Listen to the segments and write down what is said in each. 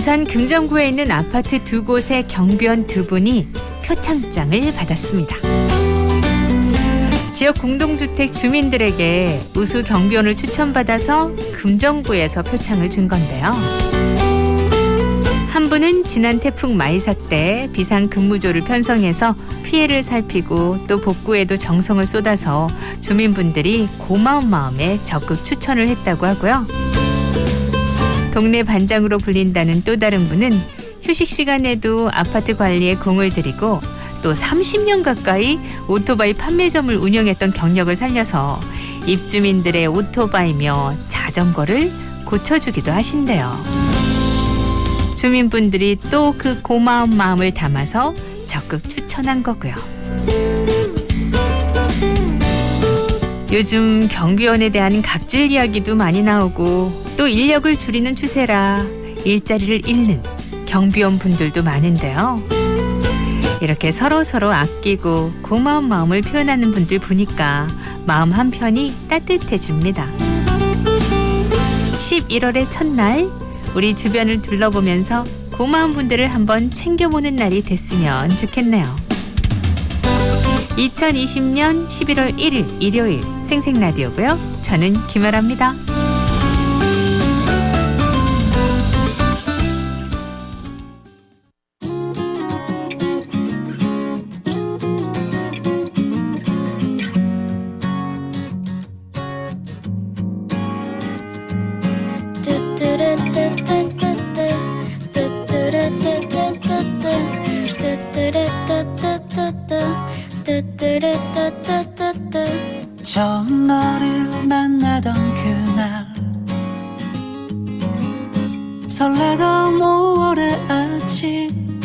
부산 금정구에 있는 아파트 두 곳의 경비원 두 분이 표창장을 받았습니다. 지역 공동주택 주민들에게 우수 경비원을 추천받아서 금정구에서 표창을 준 건데요. 한 분은 지난 태풍 마이사 때 비상근무조를 편성해서 피해를 살피고 또 복구에도 정성을 쏟아서 주민분들이 고마운 마음에 적극 추천을 했다고 하고요. 동네 반장으로 불린다는 또 다른 분은 휴식 시간에도 아파트 관리에 공을 들이고 또 30년 가까이 오토바이 판매점을 운영했던 경력을 살려서 입주민들의 오토바이며 자전거를 고쳐주기도 하신대요. 주민분들이 또 그 고마운 마음을 담아서 적극 추천한 거고요. 요즘 경비원에 대한 갑질 이야기도 많이 나오고 또 인력을 줄이는 추세라 일자리를 잃는 경비원 분들도 많은데요. 이렇게 서로서로 아끼고 고마운 마음을 표현하는 분들 보니까 마음 한편이 따뜻해집니다. 11월의 첫날 우리 주변을 둘러보면서 고마운 분들을 한번 챙겨보는 날이 됐으면 좋겠네요. 2020년 11월 1일 일요일 생생라디오고요. 저는 김아라입니다. 처음 너를 만나던 그날 설레던 5월의 아침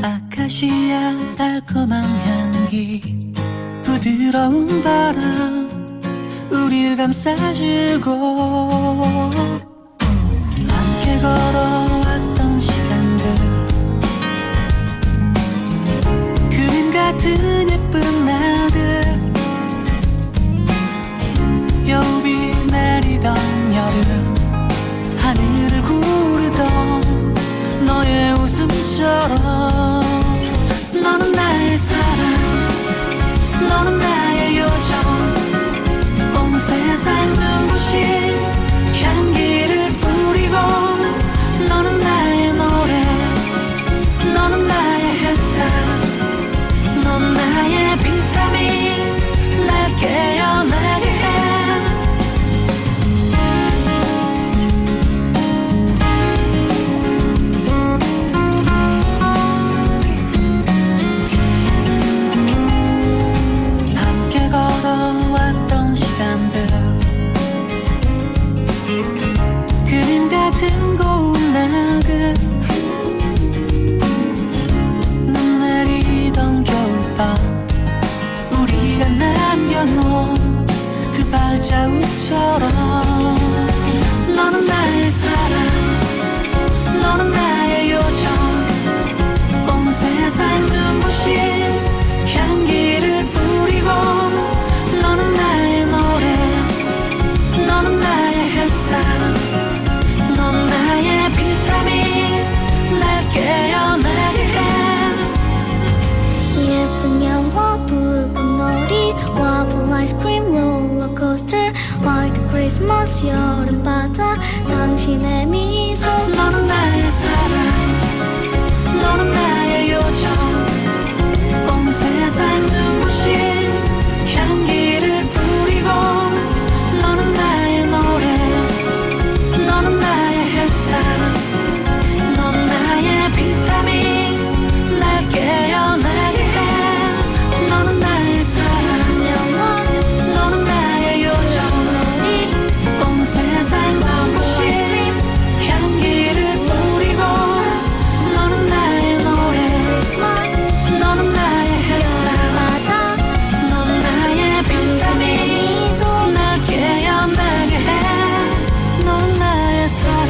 아카시아 달콤한 향기 부드러운 바람 우릴 감싸주고 함께 걸어왔던 시간들 그림 같은 예쁜 날들 여우비 내리던 여름 하늘을 구르던 너의 웃음처럼 너는 나의 사랑 너는 나의 요정 온 세상 눈부신 향기를 뿌리고 너는 나의 노래 너는 나의 햇살 넌 나의 비타민 날 깨어나게 해 함께 걸어왔던 시간들 그림 같은 고운 날들 눈 내리던 겨울밤 우리가 남겨놓은 그 발자국처럼 너는 나의 사랑 너는 나의 요정 온 세상 눈부신 향기를 뿌리고 너는 나의 노래 너는 나의 햇살 넌 나의 비타민 날 깨어나게 해 예쁜 영화 불꽃놀이 와플 아이스크림 롤러코스터 화이트 크리스마스 여름바다 당신의 미소 너는 나의 사랑 너는 나의 요정 온 세상 눈부신 향기를 뿌리고 너는 나의 노래 너는 나의 햇살 넌 나의 비타민 날 깨어나게 해 너는 나의 사랑 영화 너는 나의 요정 온 세상 눈부신 향기를 뿌리고 너는 나의 노래 너는 나의 햇살 바다 넌 나의 비타민 날 깨어나게 해 넌 나의 사랑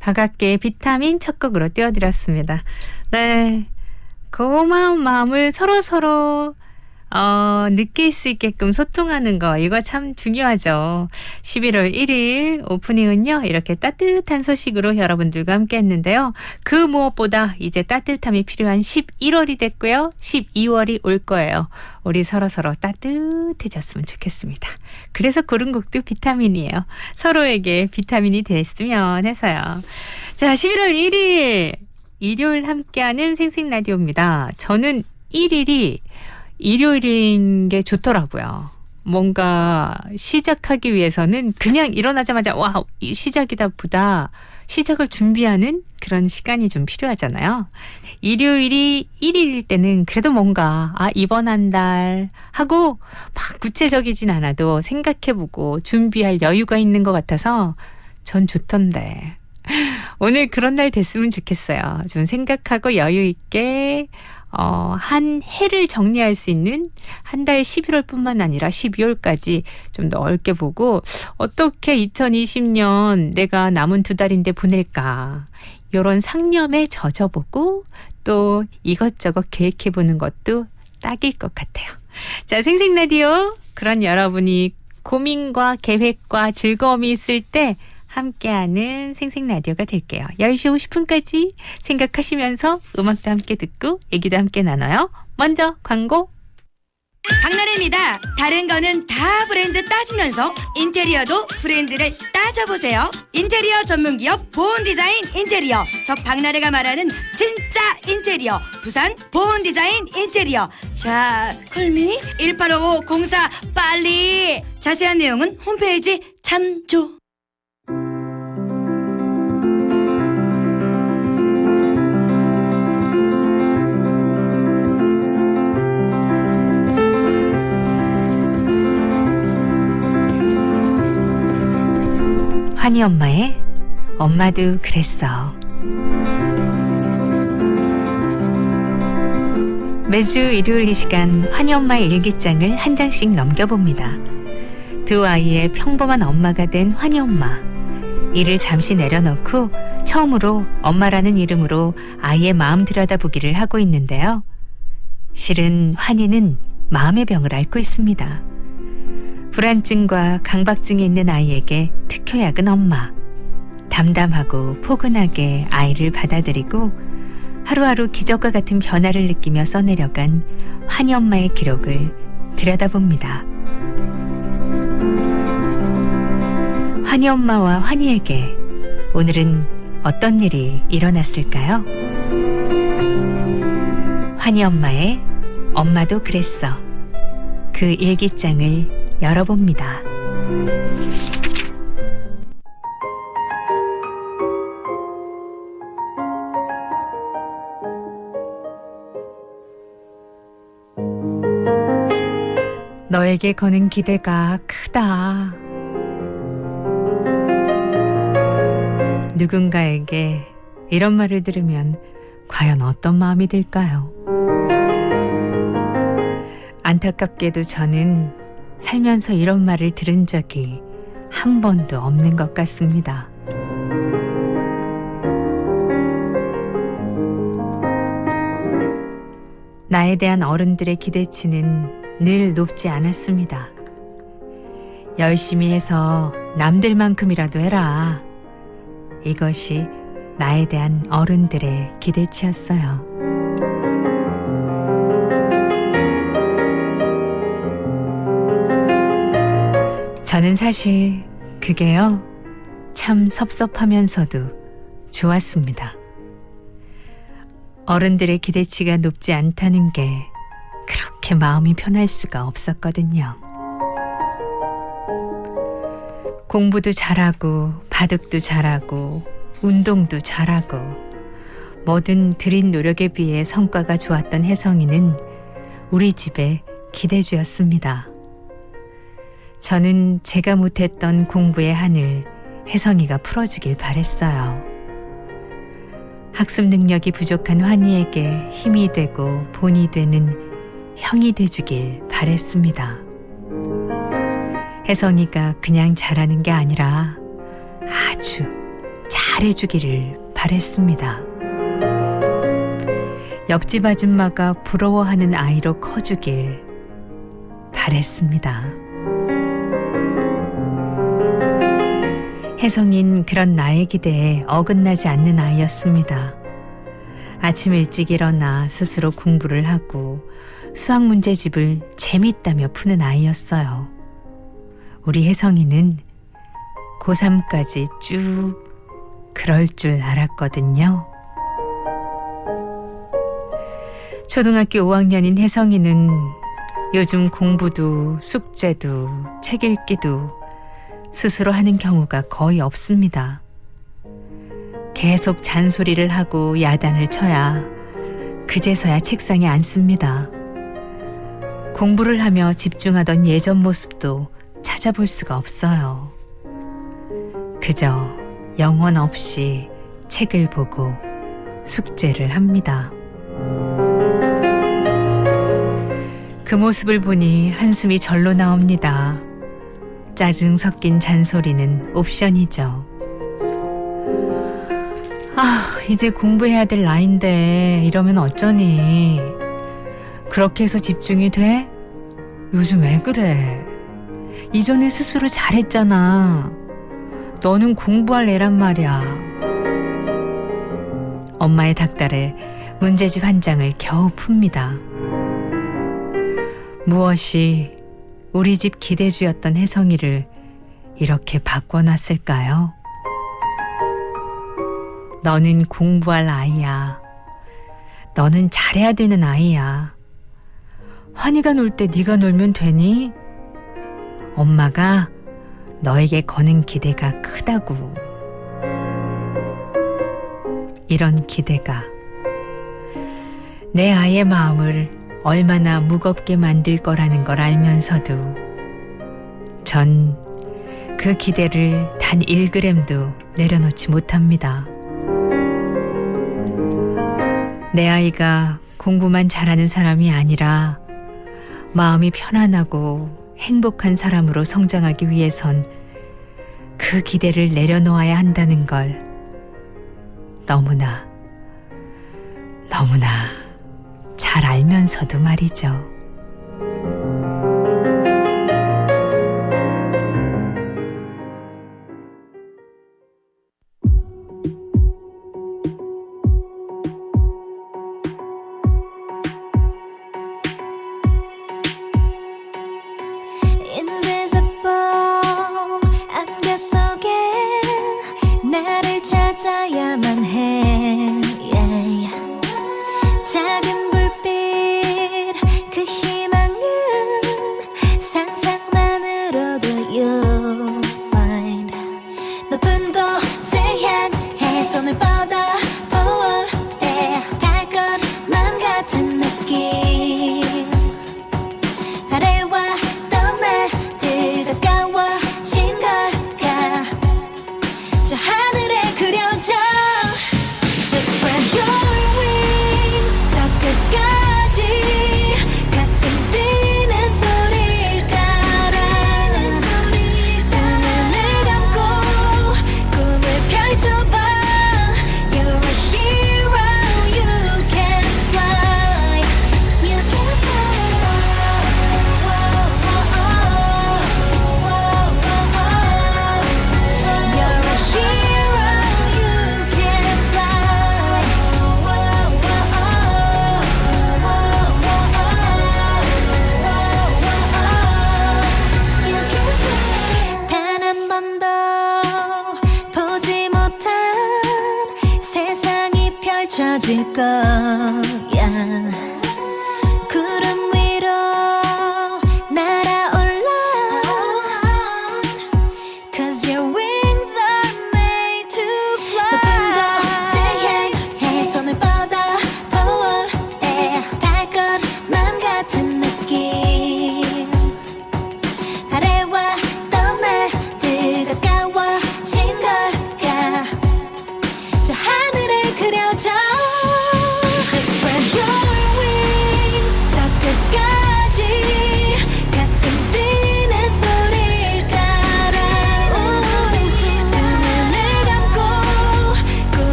박학계의 비타민 첫 곡으로 띄워드렸습니다. 네, 고마운 마음을 서로서로 느낄 수 있게끔 소통하는 거 이거 참 중요하죠. 11월 1일 오프닝은요. 이렇게 따뜻한 소식으로 여러분들과 함께 했는데요. 그 무엇보다 이제 따뜻함이 필요한 11월이 됐고요. 12월이 올 거예요. 우리 서로서로 따뜻해졌으면 좋겠습니다. 그래서 고른 곡도 비타민이에요. 서로에게 비타민이 됐으면 해서요. 자, 11월 1일 일요일 함께하는 생생라디오입니다. 저는 1일이 일요일인 게 좋더라고요. 뭔가 시작하기 위해서는 그냥 일어나자마자 와 시작이다 보다 시작을 준비하는 그런 시간이 좀 필요하잖아요. 일요일이 1일일 때는 그래도 뭔가 이번 한 달 하고 막 구체적이진 않아도 생각해보고 준비할 여유가 있는 것 같아서 전 좋던데 오늘 그런 날 됐으면 좋겠어요. 좀 생각하고 여유 있게 한 해를 정리할 수 있는 한 달 11월뿐만 아니라 12월까지 좀 넓게 보고 어떻게 2020년 내가 남은 2달인데 보낼까 이런 상념에 젖어보고 또 이것저것 계획해보는 것도 딱일 것 같아요. 자, 생생라디오 그런 여러분이 고민과 계획과 즐거움이 있을 때 함께하는 생생라디오가 될게요. 10시 50분까지 생각하시면서 음악도 함께 듣고 얘기도 함께 나눠요. 먼저 광고. 박나래입니다. 다른 거는 다 브랜드 따지면서 인테리어도 브랜드를 따져보세요. 인테리어 전문기업 보온디자인 인테리어. 저 박나래가 말하는 진짜 인테리어. 부산 보온디자인 인테리어. 자, 콜미 185504 빨리. 자세한 내용은 홈페이지 참조. 환희 엄마의 엄마도 그랬어. 매주 일요일 이 시간 환희 엄마의 일기장을 한 장씩 넘겨봅니다. 두 아이의 평범한 엄마가 된 환희 엄마. 일을 잠시 내려놓고 처음으로 엄마라는 이름으로 아이의 마음 들여다보기를 하고 있는데요. 실은 환희는 마음의 병을 앓고 있습니다. 불안증과 강박증이 있는 아이에게 특효약은 엄마. 담담하고 포근하게 아이를 받아들이고 하루하루 기적과 같은 변화를 느끼며 써내려간 환희 엄마의 기록을 들여다봅니다. 환희 엄마와 환희에게 오늘은 어떤 일이 일어났을까요? 환희 엄마의 엄마도 그랬어. 그 일기장을 열어봅니다. 너에게 거는 기대가 크다. 누군가에게 이런 말을 들으면 과연 어떤 마음이 들까요? 안타깝게도 저는 살면서 이런 말을 들은 적이 한 번도 없는 것 같습니다. 나에 대한 어른들의 기대치는 늘 높지 않았습니다. 열심히 해서 남들만큼이라도 해라. 이것이 나에 대한 어른들의 기대치였어요. 저는 사실 그게요, 참 섭섭하면서도 좋았습니다. 어른들의 기대치가 높지 않다는 게 그렇게 마음이 편할 수가 없었거든요. 공부도 잘하고 바둑도 잘하고 운동도 잘하고 뭐든 들인 노력에 비해 성과가 좋았던 혜성이는 우리 집의 기대주였습니다. 저는 제가 못했던 공부의 한을 혜성이가 풀어주길 바랬어요. 학습 능력이 부족한 환희에게 힘이 되고 본이 되는 형이 돼주길 바랬습니다. 혜성이가 그냥 잘하는 게 아니라 아주 잘해주기를 바랬습니다. 옆집 아줌마가 부러워하는 아이로 커주길 바랬습니다. 혜성인 그런 나의 기대에 어긋나지 않는 아이였습니다. 아침 일찍 일어나 스스로 공부를 하고 수학 문제집을 재밌다며 푸는 아이였어요. 우리 혜성이는 고3까지 쭉 그럴 줄 알았거든요. 초등학교 5학년인 혜성이는 요즘 공부도 숙제도 책 읽기도 스스로 하는 경우가 거의 없습니다. 계속 잔소리를 하고 야단을 쳐야 그제서야 책상에 앉습니다. 공부를 하며 집중하던 예전 모습도 찾아볼 수가 없어요. 그저 영혼 없이 책을 보고 숙제를 합니다. 그 모습을 보니 한숨이 절로 나옵니다. 짜증 섞인 잔소리는 옵션이죠. 이제 공부해야 될 나이인데 이러면 어쩌니? 그렇게 해서 집중이 돼? 요즘 왜 그래? 이전에 스스로 잘했잖아. 너는 공부할 애란 말이야. 엄마의 닥달에 문제집 한 장을 겨우 풉니다. 무엇이 우리 집 기대주였던 혜성이를 이렇게 바꿔놨을까요? 너는 공부할 아이야. 너는 잘해야 되는 아이야. 환희가 놀 때 네가 놀면 되니? 엄마가 너에게 거는 기대가 크다고. 이런 기대가 내 아이의 마음을 얼마나 무겁게 만들 거라는 걸 알면서도 전 그 기대를 단 1g도 내려놓지 못합니다. 내 아이가 공부만 잘하는 사람이 아니라 마음이 편안하고 행복한 사람으로 성장하기 위해선 그 기대를 내려놓아야 한다는 걸 너무나 잘 알면서도 말이죠. Invisible 안개 속에 나를 찾아야만 해 yeah. 작은 불빛 그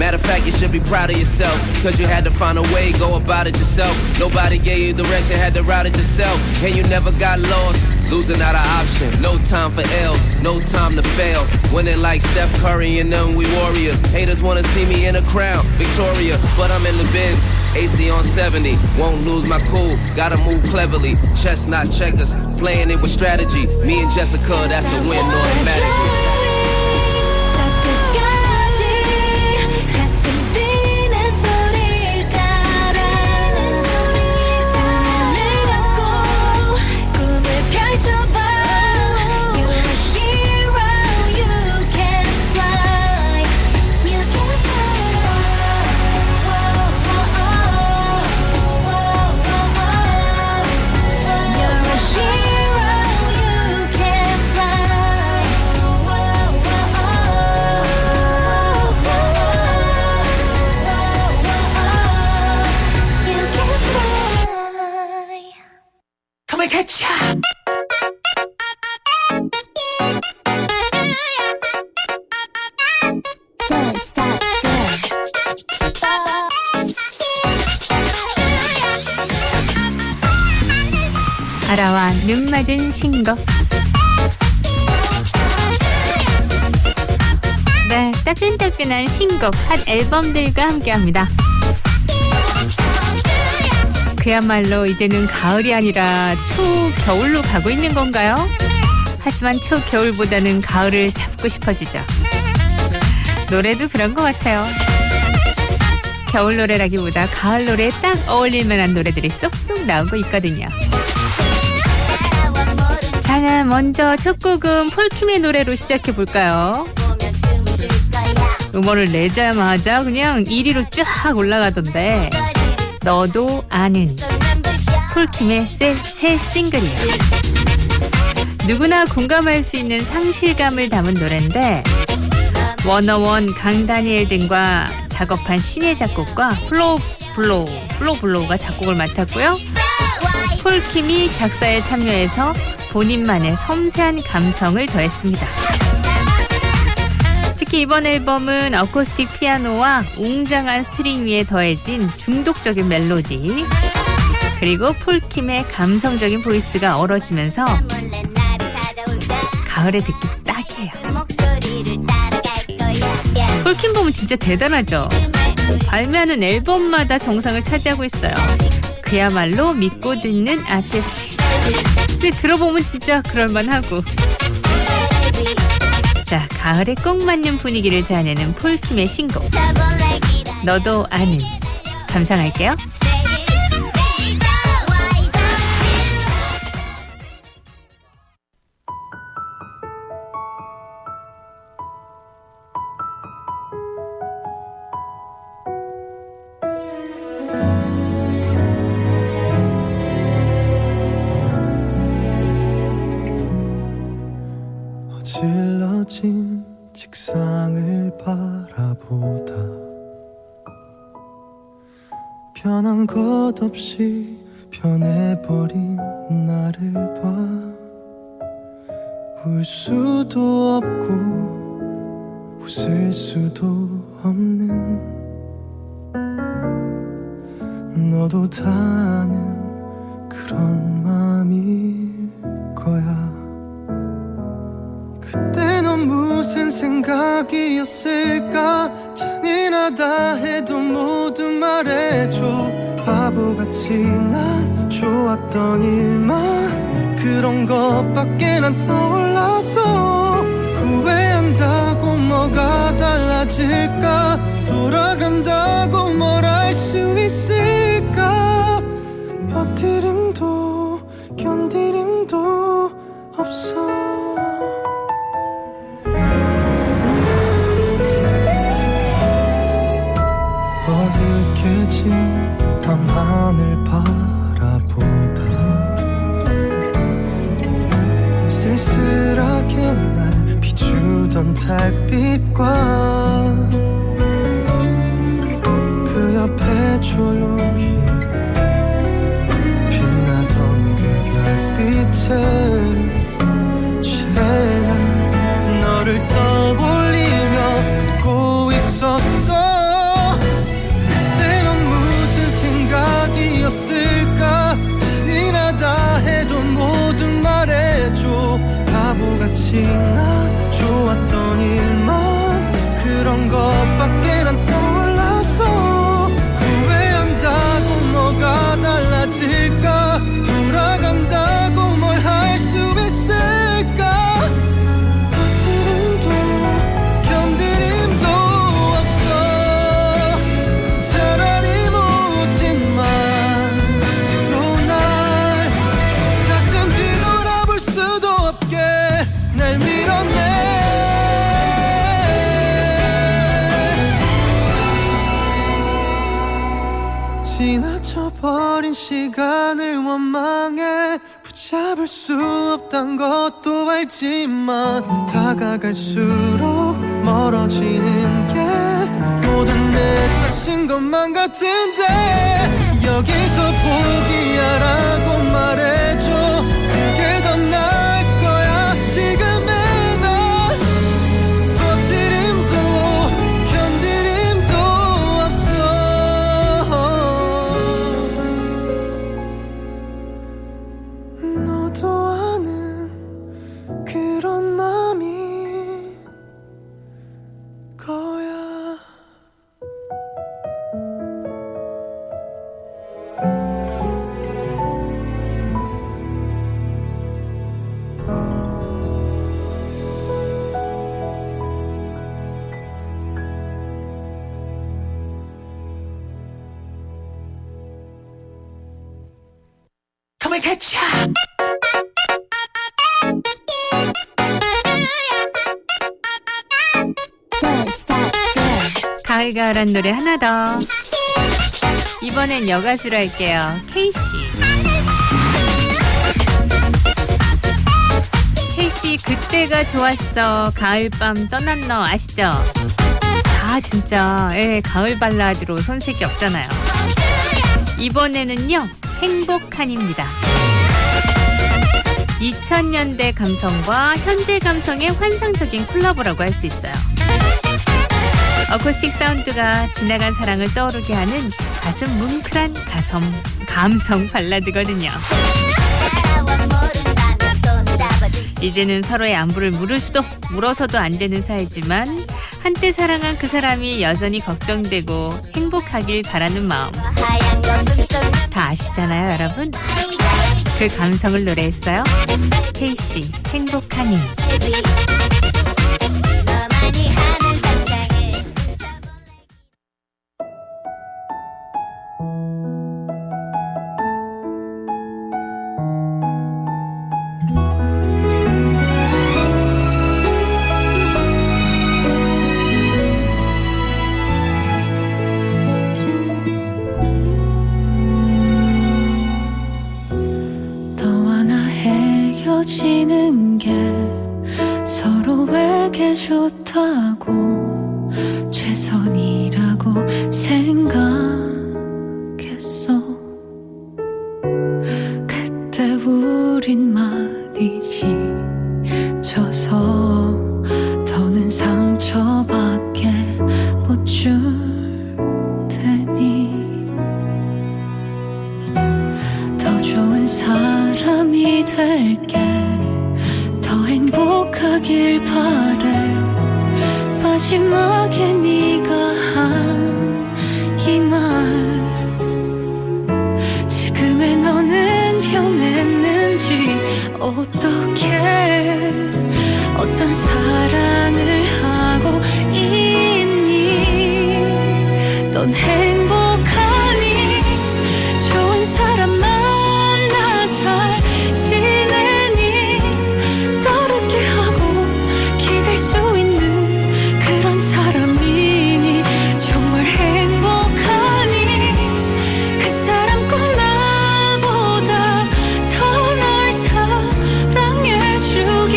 Matter of fact, you should be proud of yourself, cause you had to find a way, go about it yourself. Nobody gave you direction, had to route it yourself. And you never got lost, losing not an option. No time for L's, no time to fail. Winning like Steph Curry and them, we warriors. Haters wanna see me in a crown, Victoria, but I'm in the Benz. AC on 70, won't lose my cool, gotta move cleverly. Chess not checkers, playing it with strategy. Me and Jessica, that's a win automatically. 아라와 눈 맞은 신곡. 네, 따끈따끈한 신곡 핫 앨범들과 함께합니다. 그야말로 이제는 가을이 아니라 초겨울로 가고 있는 건가요? 하지만 초겨울보다는 가을을 잡고 싶어지죠. 노래도 그런 것 같아요. 겨울 노래라기보다 가을 노래에 딱 어울릴 만한 노래들이 쏙쏙 나오고 있거든요. 자, 먼저 첫 곡은 폴킴의 노래로 시작해볼까요? 음원을 내자마자 그냥 1위로 쫙 올라가던데 너도 아는 폴킴의 새 싱글이에요. 누구나 공감할 수 있는 상실감을 담은 노래인데 워너원, 강다니엘 등과 작업한 신의 작곡과 플로블로우가 작곡을 맡았고요. 폴킴이 작사에 참여해서 본인만의 섬세한 감성을 더했습니다. 특히 이번 앨범은 어쿠스틱 피아노와 웅장한 스트링 위에 더해진 중독적인 멜로디, 그리고 폴킴의 감성적인 보이스가 어우러지면서 가을에 듣기 딱이에요. 폴킴 보면 진짜 대단하죠. 발매하는 앨범마다 정상을 차지하고 있어요. 그야말로 믿고 듣는 아티스트. 근데 들어보면 진짜 그럴만하고. 자, 가을에 꼭 맞는 분위기를 자아내는 폴킴의 신곡 너도 아는 감상할게요. 어질러진 책상을 바라보다 변한 것 없이 변해버린 나를 봐. 울 수도 없고 웃을 수도 없는 너도 다 아는 그런 맘일 거야. 그때 넌 무슨 생각이었을까? 잔인하다 해도 모두 말해줘. 바보같이 난 좋았던 일만 그런 것밖에 난 떠올라서 후회한다고 뭐가 달라질까? 돌아간다고 뭘 할 수 있을까? 버티림도 견디림도 없어. 어둑해진 밤하늘 바라보다 쓸쓸하게 날 비추던 달빛과 그 옆에 조용히 빛나던 그 별빛에 취해 난 너를 떠올리며 웃고 있었어. 지나쳐버린 시간을 원망해 붙잡을 수 없단 것도 알지만 다가갈수록 멀어지는 게 모든 내 탓인 것만 같은데 여기서 포기하라고 말해줘 그게 더 나을 거야 지금의 나 버티림도 견디림도 없어 너도 아는 그런 맘인 거야 가을가을한 노래 하나 더. 이번엔 여가수로 할게요. 케이씨. 케이씨 그때가 좋았어. 가을밤 떠난 너 아시죠? 아 진짜 가을 발라드로 손색이 없잖아요. 이번에는요 행복한입니다. 2000년대 감성과 현재 감성의 환상적인 콜라보라고 할 수 있어요. 어쿠스틱 사운드가 지나간 사랑을 떠오르게 하는 가슴 뭉클한 감성 발라드거든요. 이제는 서로의 안부를 물어서도 안 되는 사이지만 한때 사랑한 그 사람이 여전히 걱정되고 행복하길 바라는 마음 다 아시잖아요, 여러분? 그 감성을 노래했어요. 케이씨 행복하니. 헤어지는 게 서로에게 좋다고 최선이라고 생각했어. 그때 우린 많이 지쳐서 더는 상처밖에 못 줄 테니 더 좋은 사람이 될게 더 행복하길 바래. 마지막에 네가 한 이 말 지금의 너는 변했는지 어떻게 어떤 사랑을 하고 있니. 넌 행복하니. 좋은 사람 만나 잘 지내니. 떠오르게 하고 기댈 수 있는 그런 사람이니. 정말 행복하니. 그 사람 꼭 나보다 더 널 사랑해주길.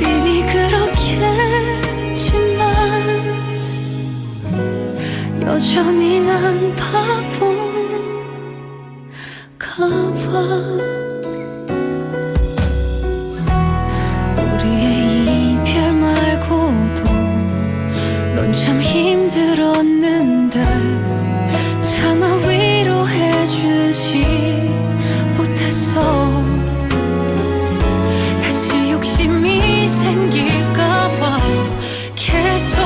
이미 그렇겠지만 여전히 난 바본가 봐. 우리의 이별 말고도 넌 참 힘들었는데 차마 위로해주지 못했어. 다시 욕심이 생길까봐 계속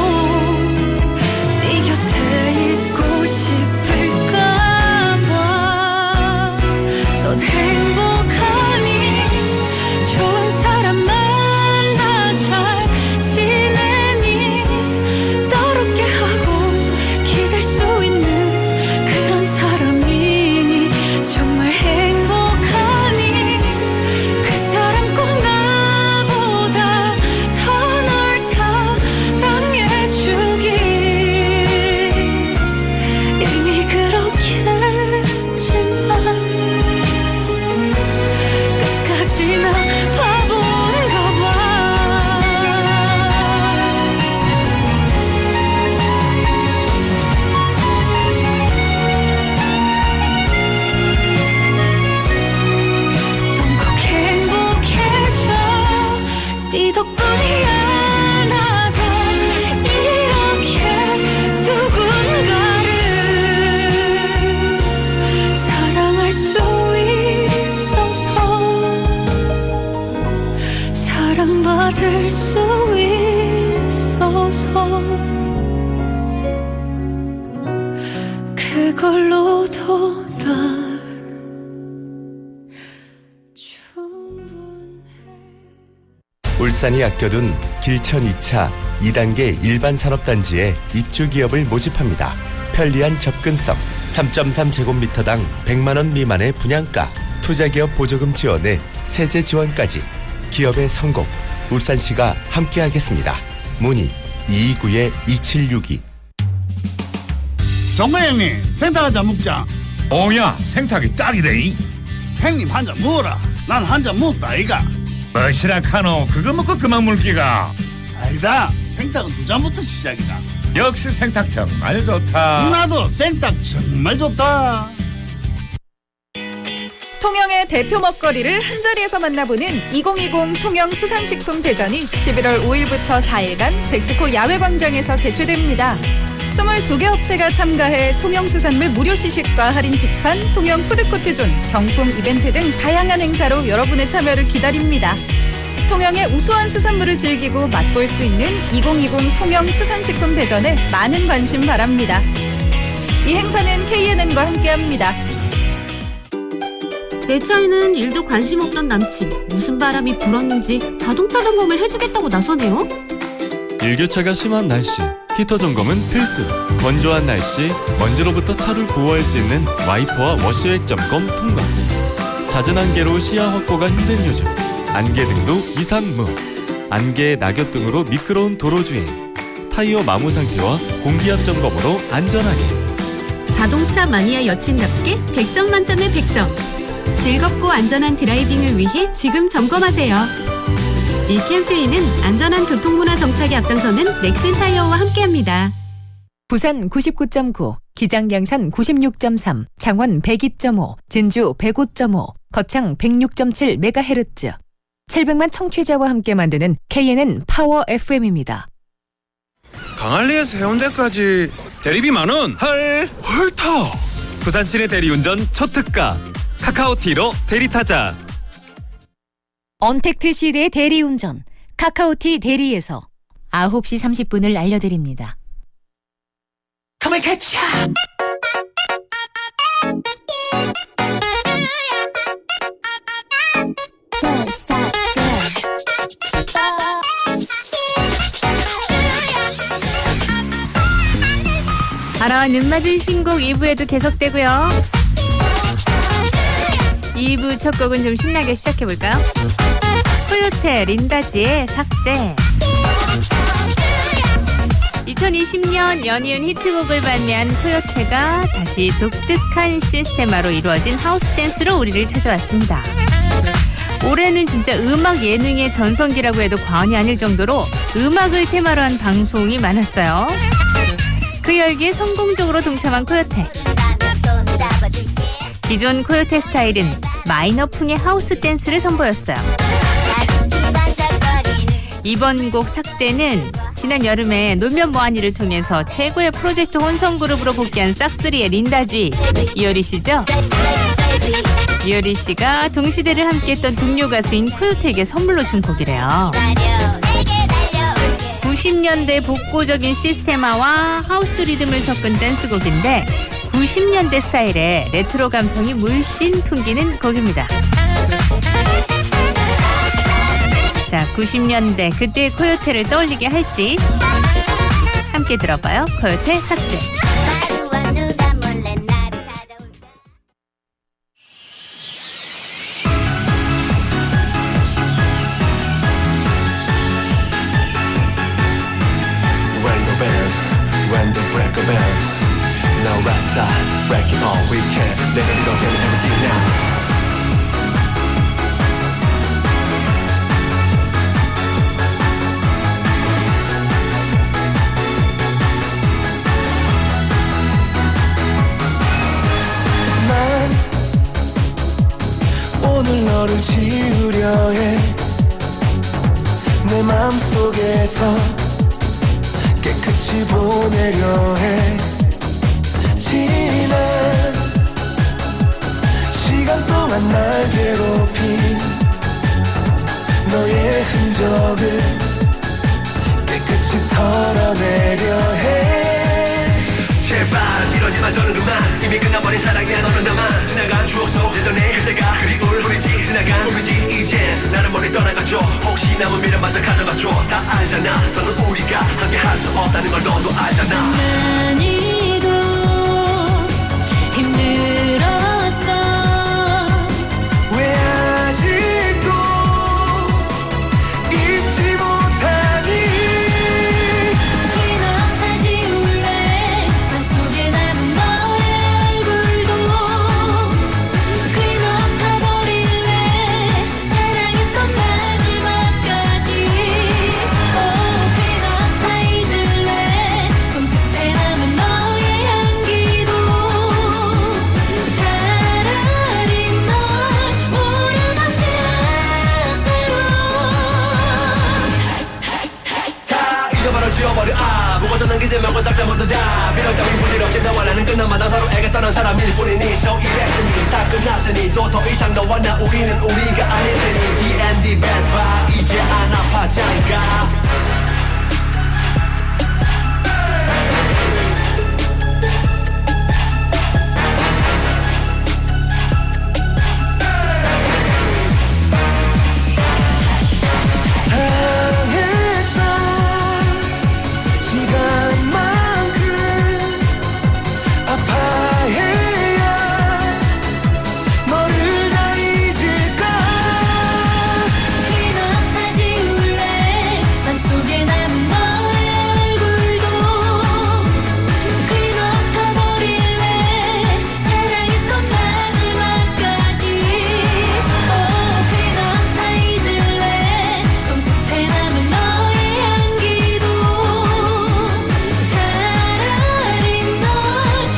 네 곁에 있고 싶을까봐. 넌 행복하니. 좋은 사람 만나 잘 지내니. 떠오르게 하고 기댈 수 있는 받을 수 있어서 그걸로도 난 충분해. 울산이 아껴둔 길천 2차 2단계 일반 산업단지에 입주 기업을 모집합니다. 편리한 접근성, 3.3제곱미터당 100만 원 미만의 분양가, 투자기업 보조금 지원에 세제 지원까지 기업의 성공, 울산시가 함께하겠습니다. 문의 229-2762. 정근 형님, 생닭 한잔 먹자. 오야, 생닭이 딱이래. 형님 한 잔 먹어라. 난 한 잔 먹다 이가. 뭐시라 카노, 그거 먹고 그만 물기가. 아니다, 생닭은 두 잔부터 시작이다. 역시 생닭 정말 좋다. 나도 생닭 정말 좋다. 통영의 대표 먹거리를 한자리에서 만나보는 2020 통영 수산식품 대전이 11월 5일부터 4일간 백스코 야외광장에서 개최됩니다. 22개 업체가 참가해 통영 수산물 무료 시식과 할인 특판, 통영 푸드코트존, 경품 이벤트 등 다양한 행사로 여러분의 참여를 기다립니다. 통영의 우수한 수산물을 즐기고 맛볼 수 있는 2020 통영 수산식품 대전에 많은 관심 바랍니다. 이 행사는 KNN과 함께합니다. 내 차에는 일도 관심 없던 남친, 무슨 바람이 불었는지 자동차 점검을 해주겠다고 나서네요. 일교차가 심한 날씨, 히터 점검은 필수. 건조한 날씨, 먼지로부터 차를 보호할 수 있는 와이퍼와 워시액 점검 통과. 잦은 안개로 시야 확보가 힘든 요즘, 안개등도 이상무. 안개, 낙엽 등으로 미끄러운 도로 주행. 타이어 마모 상태와 공기압 점검으로 안전하게. 자동차 마니아 여친답게 100점 만점에 100점. 즐겁고 안전한 드라이빙을 위해 지금 점검하세요. 이 캠페인은 안전한 교통문화 정착에 앞장서는 넥센타이어와 함께합니다. 부산 99.9, 기장양산 96.3, 창원 102.5, 진주 105.5, 거창 106.7MHz. 700만 청취자와 함께 만드는 KNN 파워 FM입니다. 강한리에서 해운대까지 대리비 만원. 헐. 헐타. 부산 시내 대리운전 초특가. 카카오티로 대리 타자. 언택트 시대의 대리운전, 카카오티 대리에서 9시 30분을 알려드립니다. Come and catch ya. 알아와 눈맞은 신곡 2부에도 계속되고요. 2부 첫 곡은 좀 신나게 시작해볼까요? 코요테 린다지의 삭제. 2020년 연이은 히트곡을 발매한 코요테가 다시 독특한 시스테마로 이루어진 하우스 댄스로 우리를 찾아왔습니다. 올해는 진짜 음악 예능의 전성기라고 해도 과언이 아닐 정도로 음악을 테마로 한 방송이 많았어요. 그 열기에 성공적으로 동참한 코요테. 기존 코요테 스타일은 마이너풍의 하우스 댄스를 선보였어요. 이번 곡 삭제는 지난 여름에 노면 모하니를 통해서 최고의 프로젝트 혼성 그룹으로 복귀한 싹쓰리의 린다지 이효리 씨죠? 이효리 씨가 동시대를 함께했던 동료 가수인 코요테에게 선물로 준 곡이래요. 90년대 복고적인 시스테마와 하우스 리듬을 섞은 댄스곡인데 90년대 스타일의 레트로 감성이 물씬 풍기는 곡입니다. 자, 90년대 그때의 코요테를 떠올리게 할지 함께 들어봐요. 코요테 삭제. When the break a bell, no rasta, breaking all we can. Living go get everything now. 난 오늘 너를 지우려 해. 내 맘속에서 깨끗이 보내려 해. 지난 시간 동안 날 괴롭힌 너의 흔적 감정을 깨끗이 털어내려 해. 제발 이러지만 더는 그만. 이미 끝나버린 사랑이야 너는 나만. 지나간 추억 속 내던 그때가 그리울 뿐이지. 지나간 꿈이지 이제 나는 멀리 떠나가죠. 혹시 남은 미련마저 가져가죠. 다 알잖아 너는 우리가 함께 할 수 없다는 걸 너도 알잖아. 많이도 힘들었어. 왜 아직도 잊지 못하니. 기억하지 울래. 맘속에 남은 너의 얼굴도 기억해버릴래. 사랑했던 마지막까지. 기억 다 잊을래. 손끝에 남은 너의 향기도. 차라리 널 모르던 다 잊어버려 지워버려 아무것도 남기지 말고 싹 다 모두 다 비록 따윈 볼일 없지. 너와 나는 끝나마다 서로에게 떠난 사람일 뿐이니. So 이랬으니 다 끝났으니 또 더 이상 너와 나 우리는 우리가 아닐 테니. The end the bad bye 이제 안 아파 잠깐. 사랑했던 시간만큼 아파해야 너를 다 잊을까. 기억하지 울래. 맘속에 남은 너의 얼굴도 기억해버릴래. 사랑했던 마지막까지. 기억 다 잊을래. 손끝에 남은 너의 향기도. 차라리 널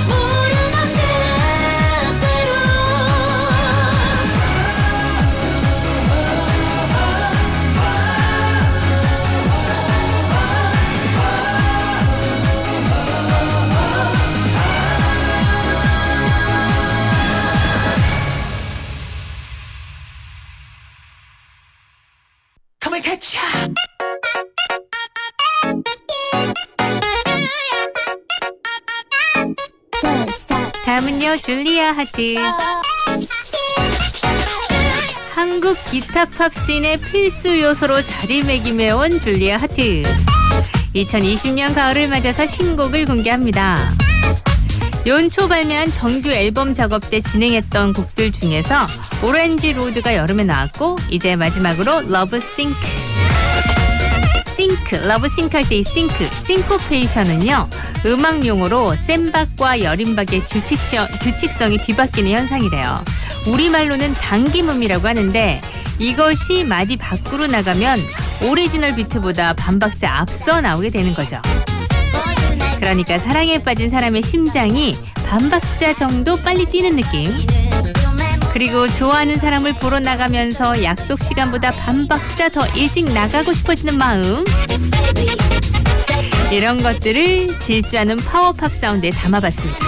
모르던 그대로. Come and catch ya. 다음은요, 줄리아 하트. 한국 기타 팝 씬의 필수 요소로 자리매김해온 줄리아 하트. 2020년 가을을 맞아서 신곡을 공개합니다. 연초 발매한 정규 앨범 작업 때 진행했던 곡들 중에서 오렌지 로드가 여름에 나왔고, 이제 마지막으로 러브 싱크. 러브 싱크 할 때 이 싱코페이션은요, 음악 용어로 센박과 여린박의 규칙성이 뒤바뀌는 현상이래요. 우리말로는 당김음이라고 하는데, 이것이 마디 밖으로 나가면 오리지널 비트보다 반박자 앞서 나오게 되는 거죠. 그러니까 사랑에 빠진 사람의 심장이 반박자 정도 빨리 뛰는 느낌. 그리고 좋아하는 사람을 보러 나가면서 약속 시간보다 반박자 더 일찍 나가고 싶어지는 마음. 이런 것들을 질주하는 파워팝 사운드에 담아봤습니다.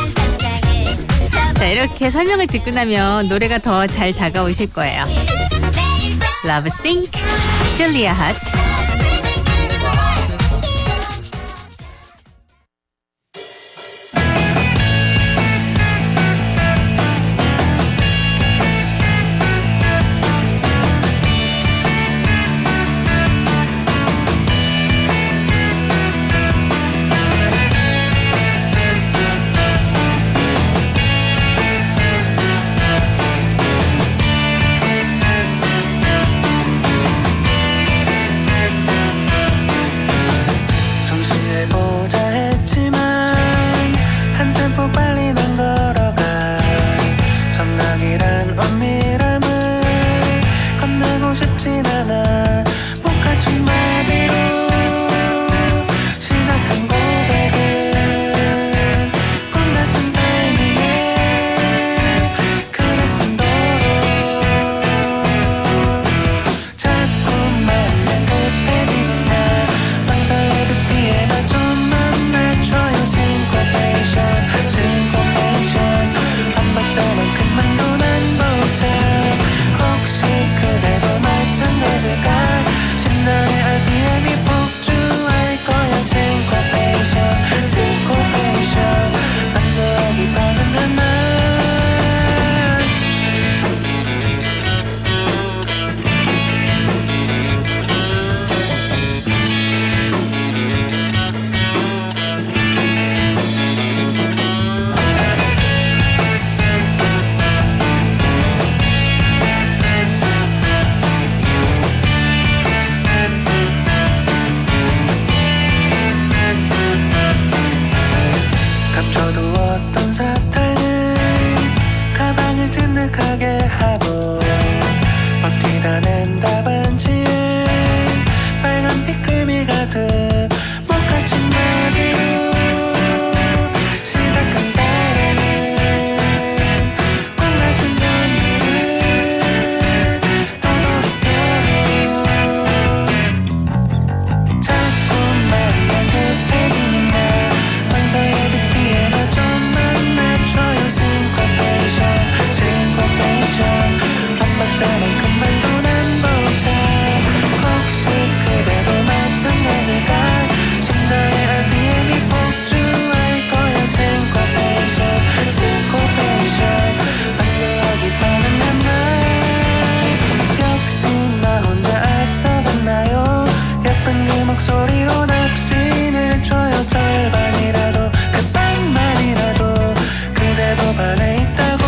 자, 이렇게 설명을 듣고 나면 노래가 더 잘 다가오실 거예요. Love Sink, 줄리아 하트. 어떤 사탕은 가방을 찐득하게 하고 버티다낸 답안지에 빨간 피크미 가득 목같은 마디로 시작한 사랑은 꿈같은 선물을 또 돌이켜도 자꾸만 급해지는 날 환상의 두피에 나 좀만 낮춰요 싱코페이션 한 박자만큼만 더 남보자 혹시 그대도 마찬가지일까 심장의 RPM이 폭주할 거야 싱코페이션 반대하기 반응한 날 역시 나 혼자 앞서갔나요 예쁜 네 목소리로 납신해줘요 절반이라도 그것만이라도 그대도 반해 있다고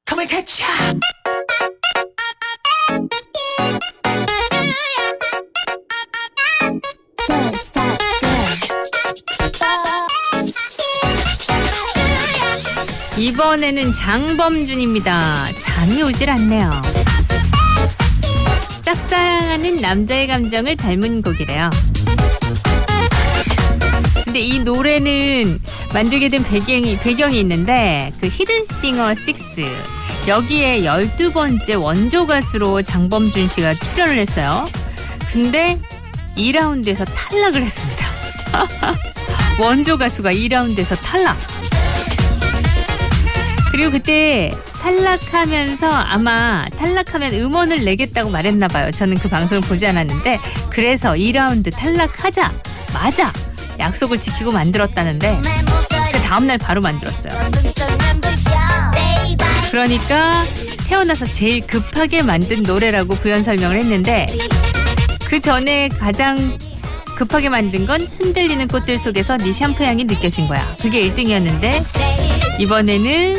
Come and catch ya! 이번에는 장범준입니다. 잠이 오질 않네요. 짝사랑하는 남자의 감정을 담은 곡이래요. 근데 이 노래는 만들게 된 배경이 있는데 그 히든싱어 6 여기에 12번째 원조 가수로 장범준 씨가 출연을 했어요. 근데 2라운드에서 탈락을 했습니다. 원조 가수가 2라운드에서 탈락. 그리고 그때 탈락하면서 아마 탈락하면 음원을 내겠다고 말했나 봐요. 저는 그 방송을 보지 않았는데 그래서 2라운드 탈락하자마자 약속을 지키고 만들었다는데 그 다음날 바로 만들었어요. 그러니까 태어나서 제일 급하게 만든 노래라고 부연 설명을 했는데 그 전에 가장 급하게 만든 건 흔들리는 꽃들 속에서 네 샴푸 향이 느껴진 거야. 그게 1등이었는데 이번에는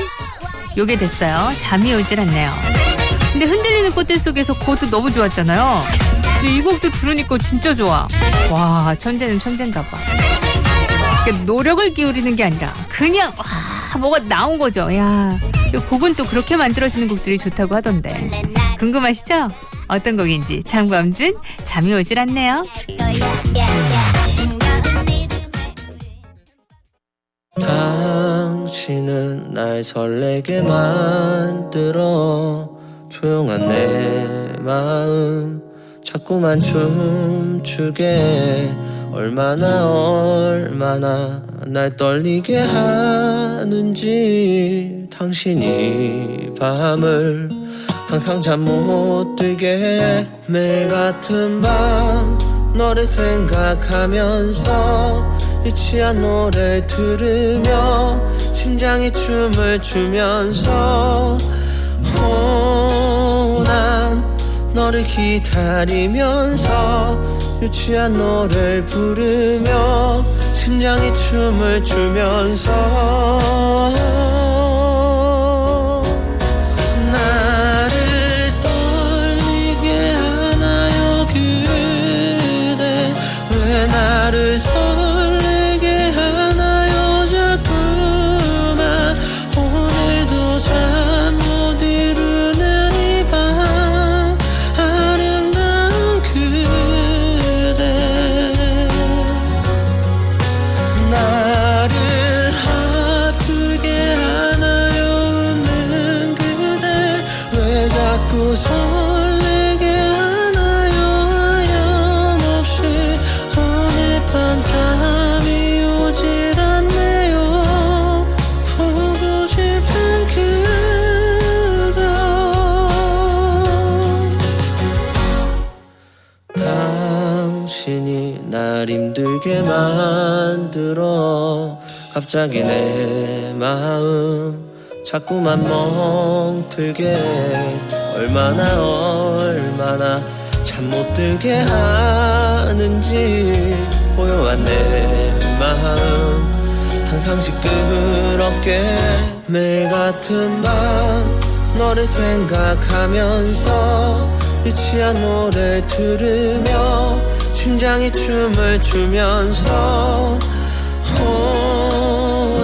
요게 됐어요. 잠이 오질 않네요. 근데 흔들리는 꽃들 속에서 그것도 너무 좋았잖아요. 근데 이 곡도 들으니까 진짜 좋아. 와, 천재는 천재인가 봐. 그러니까 노력을 기울이는 게 아니라 그냥 뭐가 나온 거죠. 야, 이 곡은 또 그렇게 만들어지는 곡들이 좋다고 하던데. 궁금하시죠? 어떤 곡인지. 장범준, 잠이 오질 않네요. 당신은 날 설레게 만들어 조용한 내 마음 자꾸만 춤추게 얼마나 날 떨리게 하는지 당신이 밤을 항상 잠 못 들게 해 매일 같은 밤 너를 생각하면서 유치한 노래를 들으며 심장이 춤을 추면서 난 너를 기다리면서 유치한 노래를 부르며 심장이 춤을 추면서 나를 떨리게 하나요 그대 왜 나를 설레게 하나요 자꾸만 오늘도 잠 못 이루는 이 밤 아름다운 그대 나를 아프게 하나요 웃는 그대 왜 자꾸 설레게 하나요 하염없이 오늘 밤 잠이 오질 않네요 보고 싶은 그대 당신이 날 힘들게 만들어 갑자기 내 마음 자꾸만 멍들게 얼마나 잠 못 들게 하는지 보여와 내 마음 항상 시끄럽게 매일 같은 밤 너를 생각하면서 유치한 노래를 들으며 심장이 춤을 추면서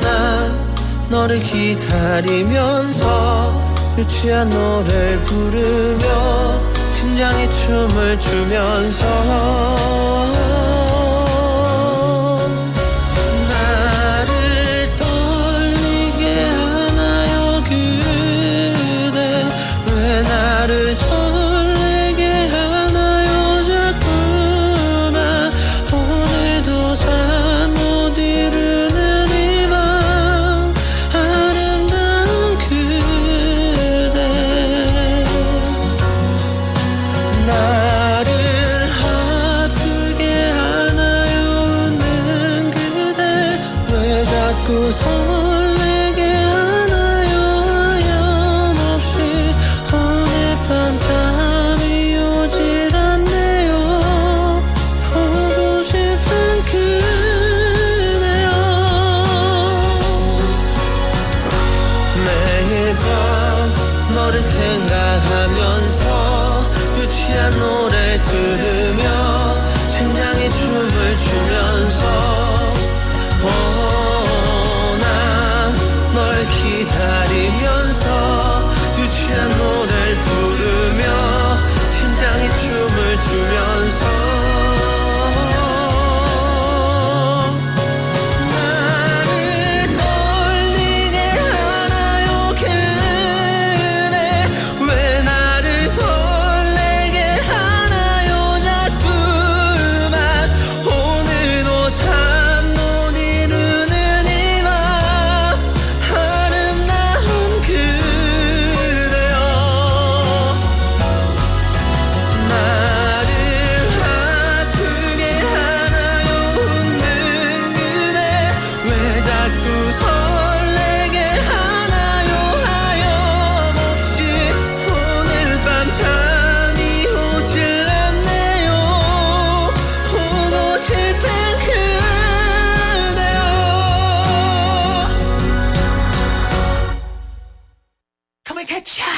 난 너를 기다리면서 유치한 노래를 부르며 심장이 춤을 추면서 나를 떨리게 하나요 그대 왜 나를 설레게 하나요 자꾸만 오늘도 잠 못 이루는 이 밤 아름다운 그대 나를 아프게 하나요 웃는 그대 왜 자꾸 설레게 하나요 하염없이 오늘 밤 잠이 오질 않네요 보고 싶은 그대요 매일 밤 너를 생각하면서 유치한 노래를 들으며 심장이 춤을 추면서 난 널 기다리면서 유치한 노래를 부르며 심장이 춤을 추면서 나를 떨리게 하나요 그대 왜 나를 설레게 하나요 자꾸만 오늘도 잠 못 이루는 이 밤 아름다운 그대여 나를 아프게 하나요 웃는 그대 왜 자꾸 설레게 하나요 하염없이 오늘 밤 잠이 오질 않네요 보고 싶은 그대요 Come and catch ya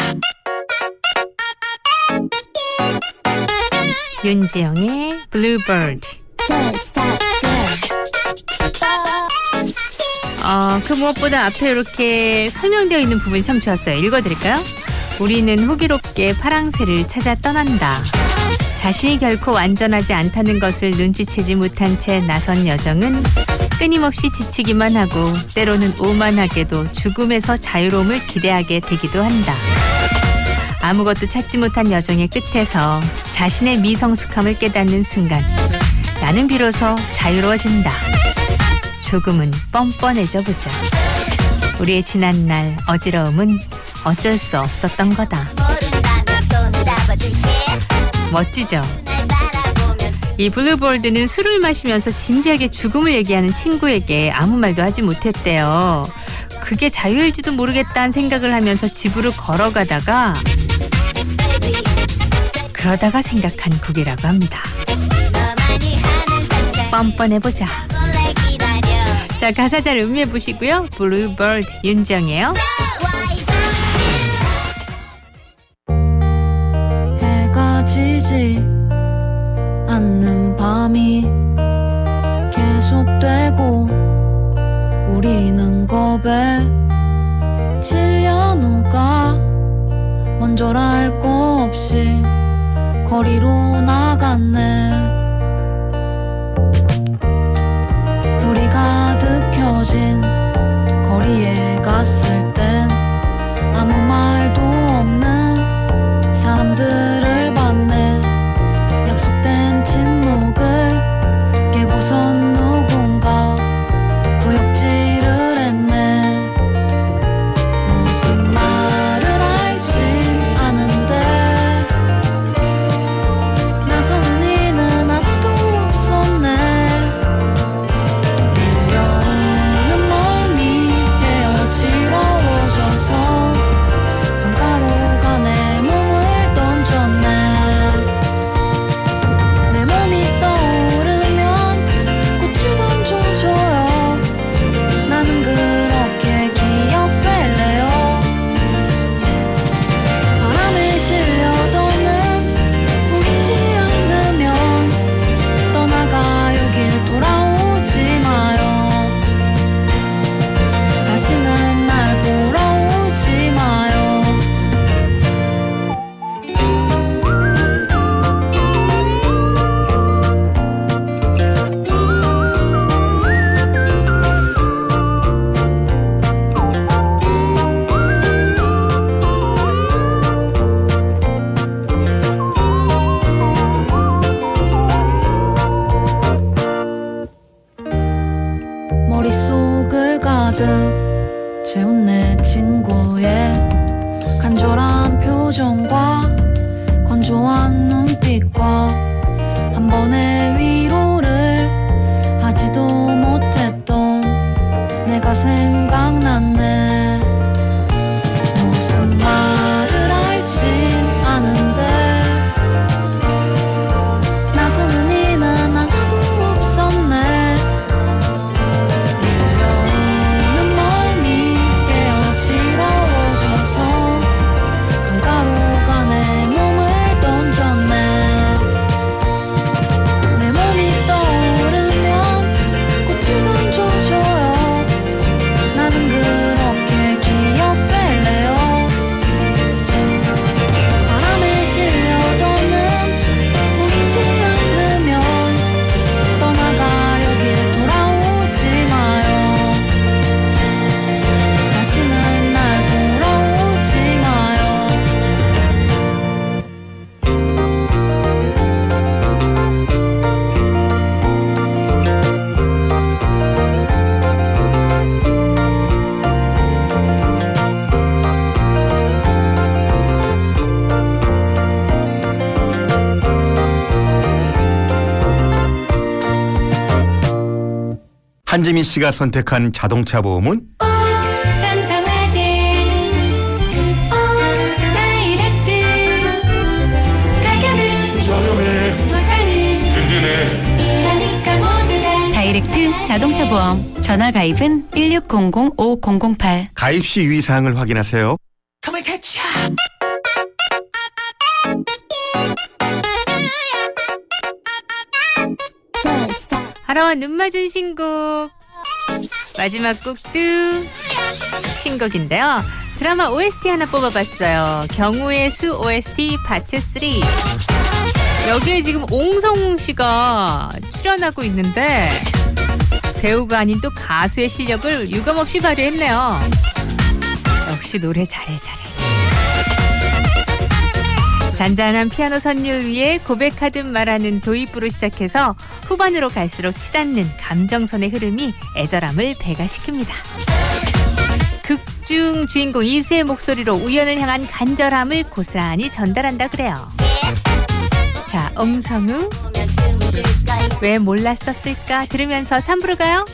윤지영의 Bluebird. 그 무엇보다 앞에 이렇게 설명되어 있는 부분이 참 좋았어요. 읽어드릴까요? 우리는 호기롭게 파랑새를 찾아 떠난다. 자신이 결코 완전하지 않다는 것을 눈치채지 못한 채 나선 여정은 끊임없이 지치기만 하고 때로는 오만하게도 죽음에서 자유로움을 기대하게 되기도 한다. 아무것도 찾지 못한 여정의 끝에서 자신의 미성숙함을 깨닫는 순간 나는 비로소 자유로워진다. 조금은 뻔뻔해져 보자. 우리의 지난날 어지러움은 어쩔 수 없었던 거다. 멋지죠? 이 블루볼드는 술을 마시면서 진지하게 죽음을 얘기하는 친구에게 아무 말도 하지 못했대요. 그게 자유일지도 모르겠다는 생각을 하면서 집으로 걸어가다가 그러다가 생각한 곡이라고 합니다. 뻔뻔해보자. 자, 가사 잘 음미해보시고요. 블루버드 윤정이에요. 해가 지지 않는 밤이 계속되고 우리는 겁에 질려 누가 먼저라 할 거 없이 거리로 나갔네. 불이 가득 켜진 거리에 갔을 땐 아무 말도 없는 사람들을 봤네. 약속된 침묵을 깨고선 누군가 구역질을 했네. 무슨 말을 할진 아는데 나서는 이는 번의 위로를 하지도 못했던 내가 생각났네. 무슨 말을 할진 아는데 나서는 이는 하나도 없었네. 밀려오는 멀미에 어지러워져서 강가로가 내 몸을 던졌네. 내 몸이 떠오르면 꽃을 던져줘요. 나는 그렇게 기억될래요. 바람에 실려도는 보이지 않으면 떠나가 여길 돌아오지 마요. 다시는 날 보러 오지 마요. 한지민 씨가 선택한 자동차 보험은 삼성화재 다이렉트. 가격은 저렴해 보상은 든든해. 이러니까 모두 다 다이렉트 자동차 보험. 전화 가입은 1600-5008. 가입 시 유의사항을 확인하세요. 하라와 눈 맞은 신곡. 마지막 곡도 신곡인데요. 드라마 OST 하나 뽑아봤어요. 경우의 수 OST 파트 3. 여기에 지금 옹성웅 씨가 출연하고 있는데 배우가 아닌 또 가수의 실력을 유감없이 발휘했네요. 역시 노래 잘해. 잔잔한 피아노 선율 위에 고백하듯 말하는 도입부로 시작해서 후반으로 갈수록 치닫는 감정선의 흐름이 애절함을 배가시킵니다. 극중 주인공 이수의 목소리로 우연을 향한 간절함을 고스란히 전달한다 그래요. 자, 옹성우 왜 몰랐었을까 들으면서 3부로 가요.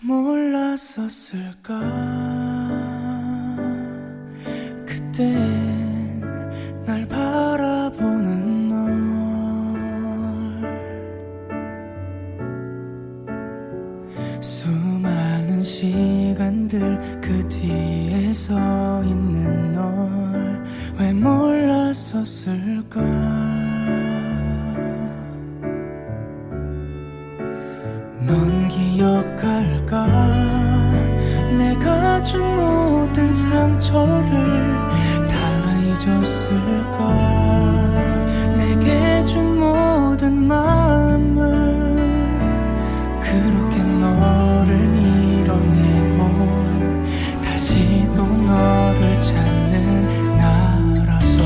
몰랐었을까 그땐 날 바라보는 널 수많은 시간들 그 뒤에 서 있는 널 왜 몰랐었을까 넌 기억할까 내가 준 모든 상처를 다 잊었을까 내게 준 모든 마음을 그렇게 너를 밀어내고 다시 또 너를 찾는 나라서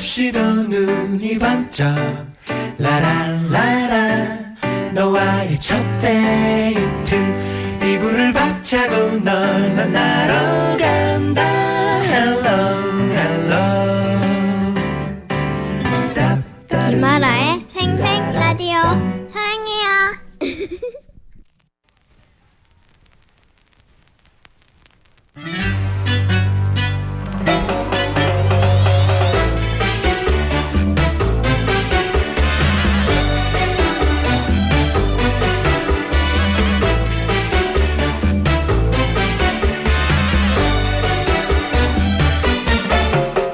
없이도 눈이 번쩍 라라라라 너와의 첫 데이트 이불을 박차고 널 만나러 간다 Hello hello Stop 김아라의 생생 라디오 사랑해요.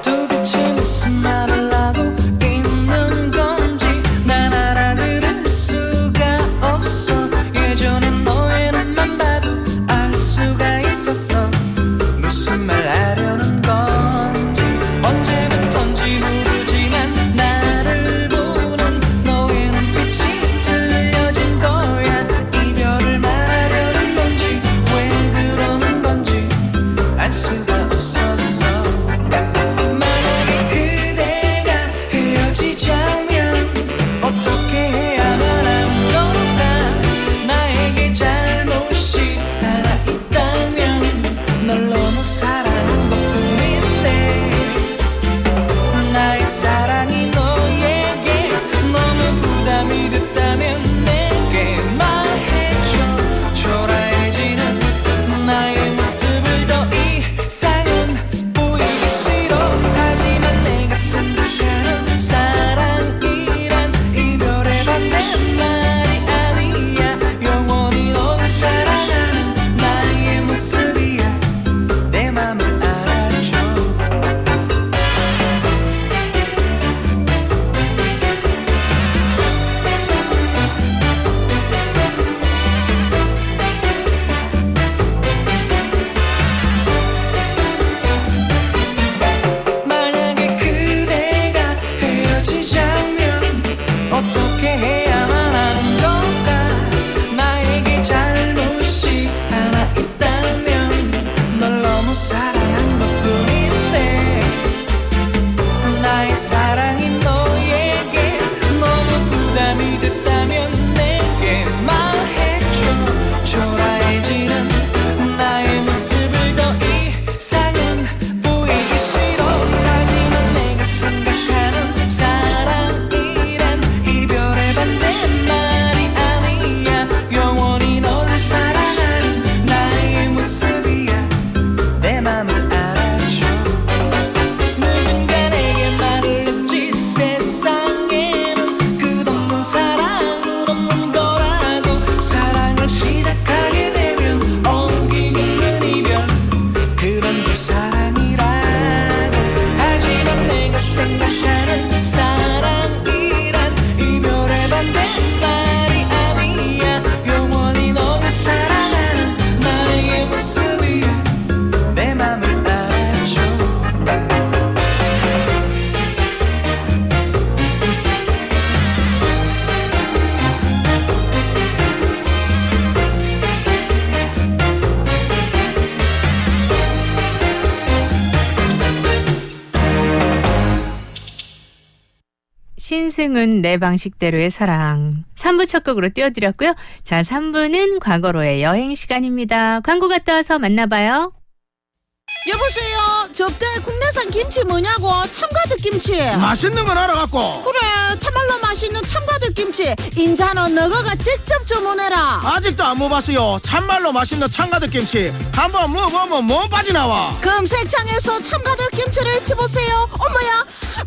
도대체 무슨 말을 하고 있는 건지 난 알아들을 수가 없어 예전엔 너의 눈만 봐도 알 수가 있었어 무슨 말 하려는 건지 언제부턴지 모르지만 나를 보는 너의 눈빛이 들려진 거야 이별을 말하려는 건지 왜 그러는 건지 알 수가 없었어 만약에 그대가 헤어지자면 어떻게 해야만 하는 걸까 나에게 잘못이 하나 있다면 널 너무 사랑한 것뿐인데 나의 사랑이 너에게 너무 부담이 됐다면 내게 말해줘 초라해지는 나의 모습을 더 이상은 보이기 싫어 하지만 내가 생각하는 사랑이란 이별의 반대말이 아니야 영원히 너를 사랑하는 나의 모습이야 내 맘을 알아줘 만약에 그대가 헤어지자면 어떻게 해야만 하는 걸까 나에게 잘못이 하나 있다면 널 너무 사랑한 것뿐인데 나의 사랑이 너에게 너무 부담이 됐다면 내게 말해줘 초라해지는 나의 모습을 더 이상은 보이기 싫어 하지만 내가 생각하는 사랑이란 이별의 반대말이 아니야 영원히 너를 사랑하는 나의 모습이야 내 맘을 알아줘 누군가 내게 말을 했지 세상에는 끝없는 사랑은 없는 거라고 사랑을 시작하게 되면 엉키고 있는 이별 그런 게 사랑이라고 하지만 내가 생각하는 사랑이란 이별의 반대말이 아니야 영원히 너를 사랑하는 나의 모습이야 내 맘을 알아줘 신승훈 내 방식대로의 사랑 3부 첫 곡으로 띄워드렸고요. 자 3부는 과거로의 여행 시간입니다. 광고 갔다 와서 만나봐요. 여보세요. 접대 국내산 김치 뭐냐고. 참가득 김치. 맛있는 건 알아갖고 그래 참말로 맛있는 참가득 김치 인자는 너가 직접 주문해라. 아직도 안 먹어봤어요. 참말로 맛있는 참가득 김치 한번 먹어보면 못 빠져나와. 검색창에서 참가득 김치를 치보세요. 어머야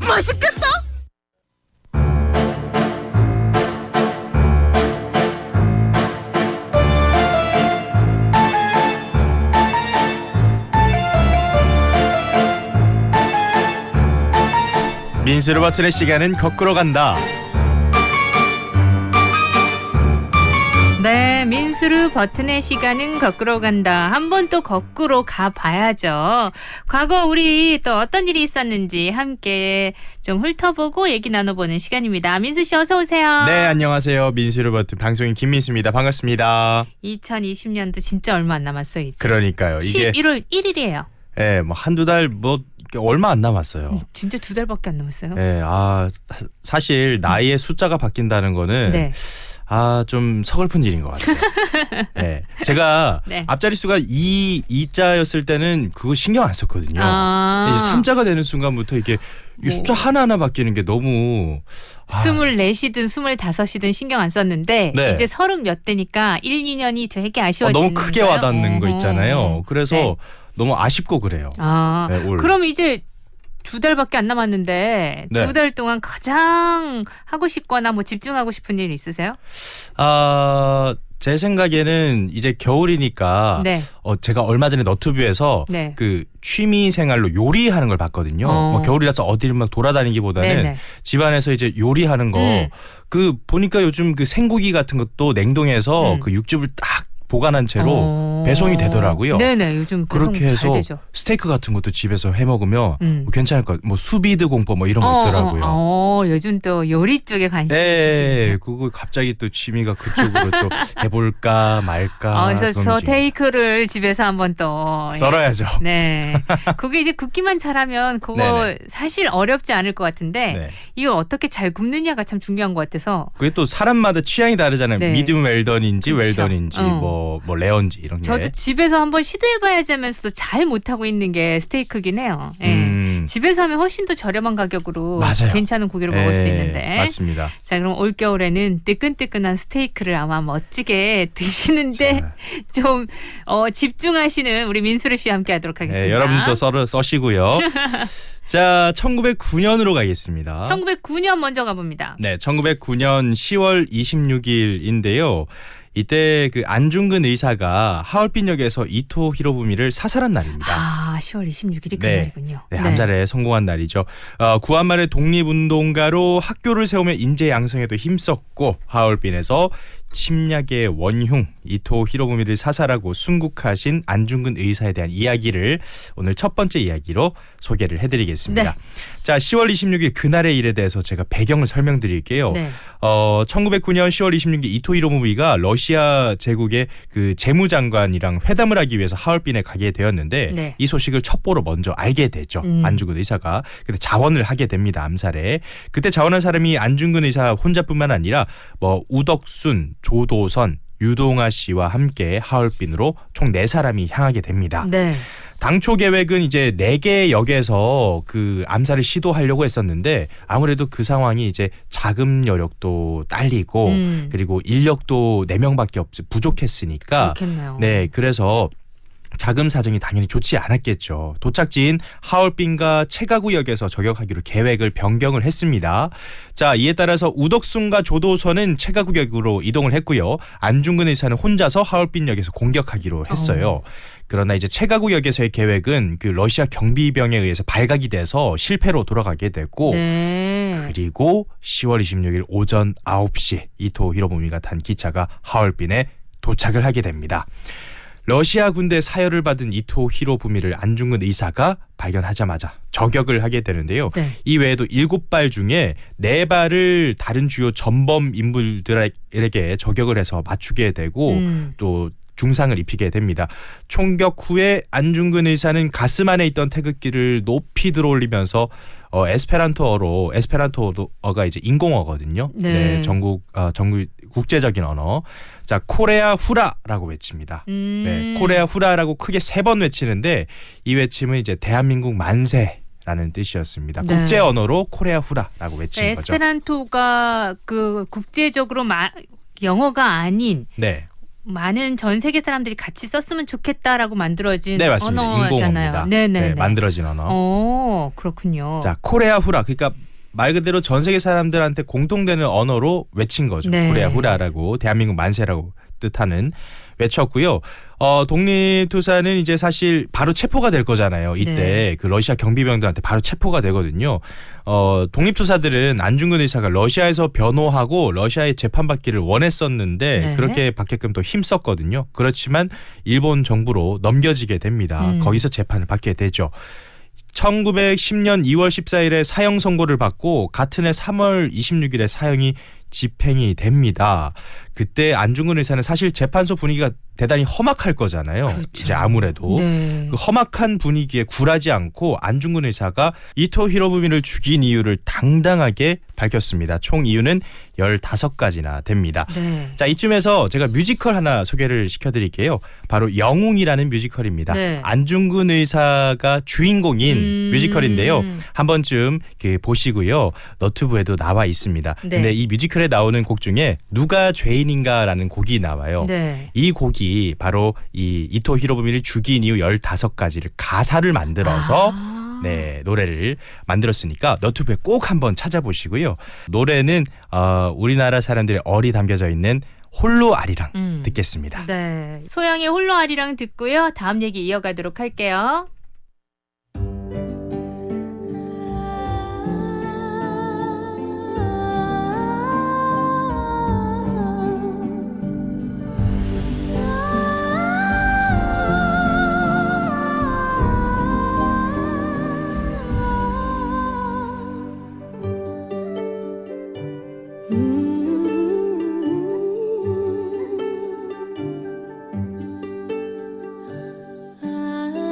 맛있겠다. 민수르 버튼의 시간은 거꾸로 간다. 네, 민수르 버튼의 시간은 거꾸로 간다. 한번 또 거꾸로 가봐야죠. 과거 우리 또 어떤 일이 있었는지 함께 좀 훑어보고 얘기 나눠보는 시간입니다. 민수 씨 어서 오세요. 네, 안녕하세요. 민수르 버튼 방송인 김민수입니다. 반갑습니다. 2020년도 진짜 얼마 안 남았어요. 이제. 그러니까요. 이게 11월 1일이에요. 뭐 한두 달 뭐 얼마 안 남았어요. 진짜 2달밖에 안 남았어요. 네, 사실 나이의 숫자가 바뀐다는 거는 네. 좀 서글픈 일인 것 같아요. 네, 제가 네. 앞자리수가 2자였을 때는 그거 신경 안 썼거든요. 이제 3자가 되는 순간부터 이게 숫자 하나하나 바뀌는 게 너무 24시든 25이든 신경 안 썼는데 네. 이제 30 몇 대니까 1, 2년이 되게 아쉬워지는 너무 크게 거예요? 와닿는 거 있잖아요. 그래서 네. 너무 아쉽고 그래요. 네, 올. 그럼 이제 2달밖에 안 남았는데 네. 2달 동안 가장 하고 싶거나 뭐 집중하고 싶은 일 있으세요? 제 생각에는 이제 겨울이니까 네. 제가 얼마 전에 너튜브에서 네. 그 취미 생활로 요리하는 걸 봤거든요. 뭐 겨울이라서 어디를 막 돌아다니기보다는 네네. 집안에서 이제 요리하는 거 그 보니까 요즘 그 생고기 같은 것도 냉동해서 그 육즙을 딱 보관한 채로 배송이 되더라고요. 네네, 요즘 배송 그렇게 잘 해서 되죠. 스테이크 같은 것도 집에서 해 먹으면 뭐 괜찮을 것 같아요. 뭐 수비드 공법 뭐 이런 거 있더라고요. 요즘 또 요리 쪽에 관심이 네, 있으시죠? 그거 갑자기 또 취미가 그쪽으로 또 해볼까 말까. 그래서 그런 저 지금 테이크를 집에서 한번 또 썰어야죠. 네, 그게 이제 굽기만 잘하면 그거 네네. 사실 어렵지 않을 것 같은데 네. 이거 어떻게 잘 굽느냐가 참 중요한 것 같아서. 그게 또 사람마다 취향이 다르잖아요. 네. 미디움 웰던인지 그렇죠. 웰던인지 뭐 레어인지 이런 게. 저도 집에서 한번 시도해봐야지 하면서도 잘 못하고 있는 게 스테이크긴 해요. 예. 집에서 하면 훨씬 더 저렴한 가격으로 맞아요. 괜찮은 고기를 먹을 수 있는데. 맞습니다. 자, 그럼 올겨울에는 뜨끈뜨끈한 스테이크를 아마 멋지게 드시는데 좀 집중하시는 우리 민수르 씨와 함께 하도록 하겠습니다. 네, 여러분도 써시고요. 자, 1909년으로 가겠습니다. 1909년 먼저 가봅니다. 네, 1909년 10월 26일인데요. 이때 그 안중근 의사가 하얼빈역에서 이토 히로부미를 사살한 날입니다. 10월 26일이 네. 그날이군요. 네, 함살에 성공한 날이죠. 구한말의 독립운동가로 학교를 세우며 인재 양성에도 힘썼고 하얼빈에서 침략의 원흉 이토 히로부미를 사살하고 순국하신 안중근 의사에 대한 이야기를 오늘 첫 번째 이야기로 소개를 해드리겠습니다. 네. 자, 10월 26일 그날의 일에 대해서 제가 배경을 설명드릴게요. 네. 1909년 10월 26일 이토 히로부미가 러시아 제국의 그 재무장관이랑 회담을 하기 위해서 하얼빈에 가게 되었는데 네. 이 소식을 첩보로 먼저 알게 되죠. 안중근 의사가. 근데 자원을 하게 됩니다. 암살에. 그때 자원한 사람이 안중근 의사 혼자뿐만 아니라 뭐 우덕순, 조도선, 유동아 씨와 함께 하얼빈으로 총 4사람이 향하게 됩니다. 네. 당초 계획은 이제 4개의 역에서 그 암살을 시도하려고 했었는데 아무래도 그 상황이 이제 자금 여력도 딸리고 그리고 인력도 4명밖에 부족했으니까 그렇겠네요. 네, 그래서 자금 사정이 당연히 좋지 않았겠죠. 도착지인 하얼빈과 채가구역에서 저격하기로 계획을 변경을 했습니다. 자, 이에 따라서 우덕순과 조도선은 채가구역으로 이동을 했고요. 안중근 의사는 혼자서 하얼빈역에서 공격하기로 했어요. 그러나 이제 채가구역에서의 계획은 그 러시아 경비병에 의해서 발각이 돼서 실패로 돌아가게 됐고 그리고 10월 26일 오전 9시 이토 히로부미가 탄 기차가 하얼빈에 도착을 하게 됩니다. 러시아 군대 사열을 받은 이토 히로부미를 안중근 의사가 발견하자마자 저격을 하게 되는데요. 네. 이 외에도 7발 중에 4발을 다른 주요 전범 인물들에게 저격을 해서 맞추게 되고 또 중상을 입히게 됩니다. 총격 후에 안중근 의사는 가슴 안에 있던 태극기를 높이 들어올리면서 에스페란토어가 이제 인공어거든요. 네. 전국 국제적인 언어. 자, 코레아 후라라고 외칩니다. 네, 코레아 후라라고 크게 3번 외치는데 이 외침은 이제 대한민국 만세라는 뜻이었습니다. 네. 국제 언어로 코레아 후라라고 외치는 거죠. 에스페란토가 그 국제적으로 영어가 아닌 네. 많은 전 세계 사람들이 같이 썼으면 좋겠다라고 만들어진 네, 맞습니다. 언어잖아요. 인공어입니다. 네네. 네, 만들어진 언어. 그렇군요. 자, 코레아 후라. 그러니까 말 그대로 전 세계 사람들한테 공통되는 언어로 외친 거죠. 네. 코레아 후라라고 대한민국 만세라고 뜻하는 외쳤고요. 독립투사는 이제 사실 바로 체포가 될 거잖아요. 이때 네. 그 러시아 경비병들한테 바로 체포가 되거든요. 독립투사들은 안중근 의사가 러시아에서 변호하고 러시아에 재판받기를 원했었는데 네. 그렇게 받게끔 또 힘썼거든요. 그렇지만 일본 정부로 넘겨지게 됩니다. 거기서 재판을 받게 되죠. 1910년 2월 14일에 사형 선고를 받고 같은 해 3월 26일에 사형이 집행이 됩니다. 그때 안중근 의사는 사실 재판소 분위기가 대단히 험악할 거잖아요. 이제 아무래도 그 험악한 분위기에 굴하지 않고 안중근 의사가 이토 히로부미를 죽인 이유를 당당하게 밝혔습니다. 총 이유는 15가지나 됩니다. 자, 이쯤에서 제가 뮤지컬 하나 소개를 시켜드릴게요. 바로 영웅이라는 뮤지컬입니다. 안중근 의사가 주인공인 뮤지컬인데요. 한 번쯤 보시고요. 너튜브에도 나와 있습니다. 근데 이 뮤지컬에 나오는 곡 중에 누가 죄인인가라는 곡이 나와요. 이 곡이 바로 이 이토 히로부미를 죽인 이유 15가지를 가사를 만들어서 노래를 만들었으니까 너튜브에 꼭 한번 찾아보시고요. 노래는 우리나라 사람들의 얼이 담겨져 있는 홀로 아리랑 듣겠습니다. 네, 소영의 홀로 아리랑 듣고요. 다음 얘기 이어가도록 할게요.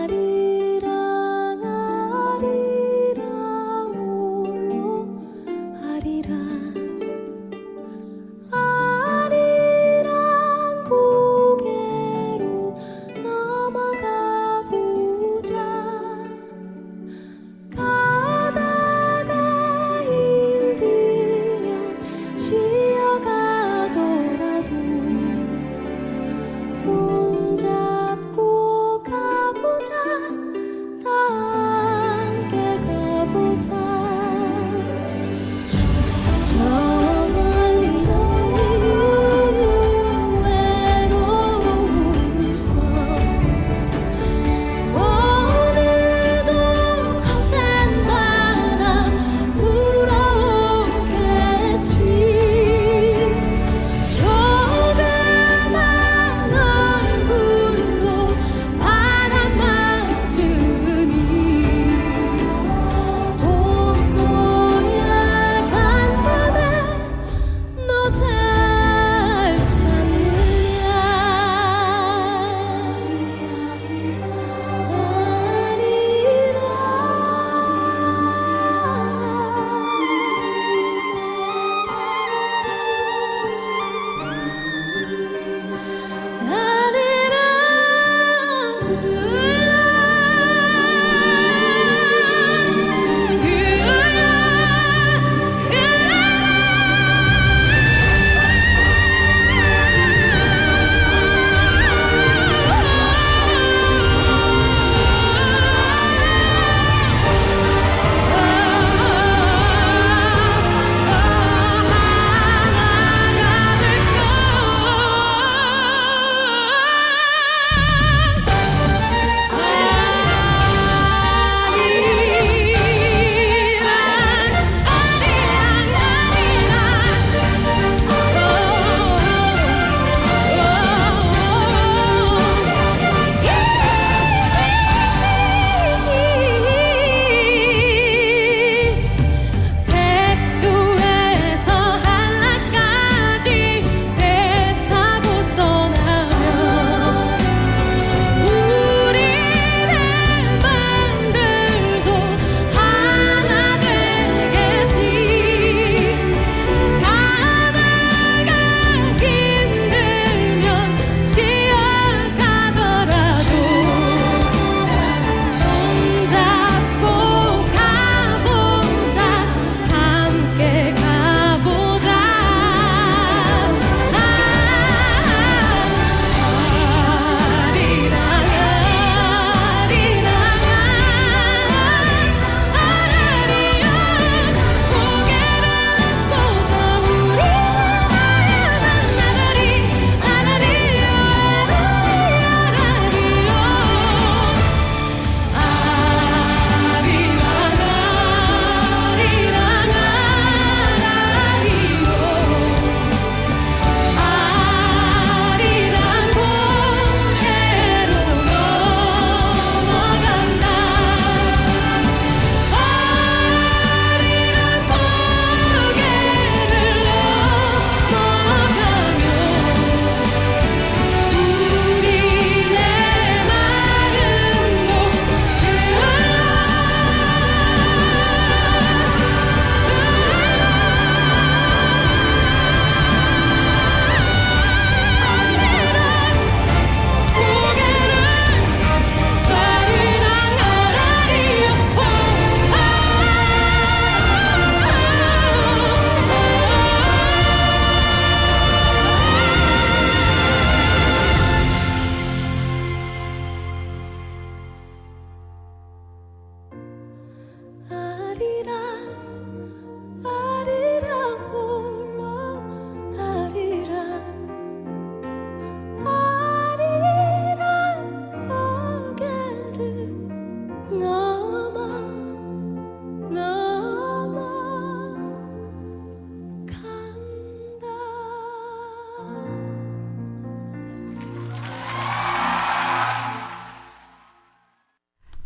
아리랑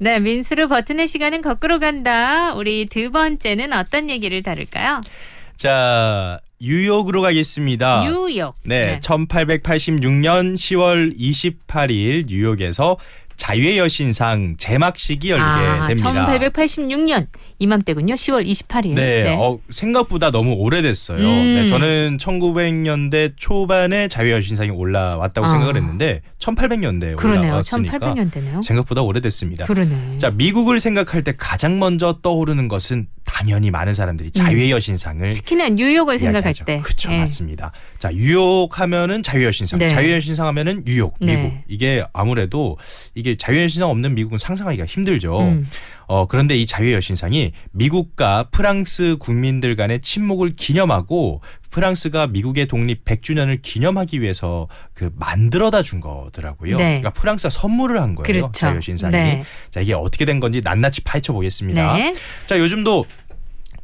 네, 민수르 버튼의 시간은 거꾸로 간다. 우리 두 번째는 어떤 얘기를 다룰까요? 자, 뉴욕으로 가겠습니다. 뉴욕. 네, 1886년 10월 28일 뉴욕에서 자유의 여신상 제막식이 열리게 됩니다. 1886년 이맘때군요. 10월 28일. 네, 생각보다 너무 오래됐어요. 네, 저는 1900년대 초반에 자유의 여신상이 올라왔다고 생각을 했는데 1800년대에 올라왔으니까 1800년대네요. 생각보다 오래됐습니다. 그러네. 자, 미국을 생각할 때 가장 먼저 떠오르는 것은 당연히 많은 사람들이 자유의 여신상을 특히나 뉴욕을 생각할 때. 그렇죠, 맞습니다. 자, 뉴욕 하면은 자유의 여신상, 자유의 여신상 하면은 뉴욕, 미국. 이게 아무래도 이게 자유의 여신상 없는 미국은 상상하기가 힘들죠. 그런데 이 자유의 여신상이 미국과 프랑스 국민들 간의 침묵을 기념하고 프랑스가 미국의 독립 100주년을 기념하기 위해서 그 만들어다 준 거더라고요. 네. 그러니까 프랑스가 선물을 한 거예요. 그렇죠. 자유의 여신상이. 네. 자, 이게 어떻게 된 건지 낱낱이 파헤쳐 보겠습니다. 네. 자, 요즘도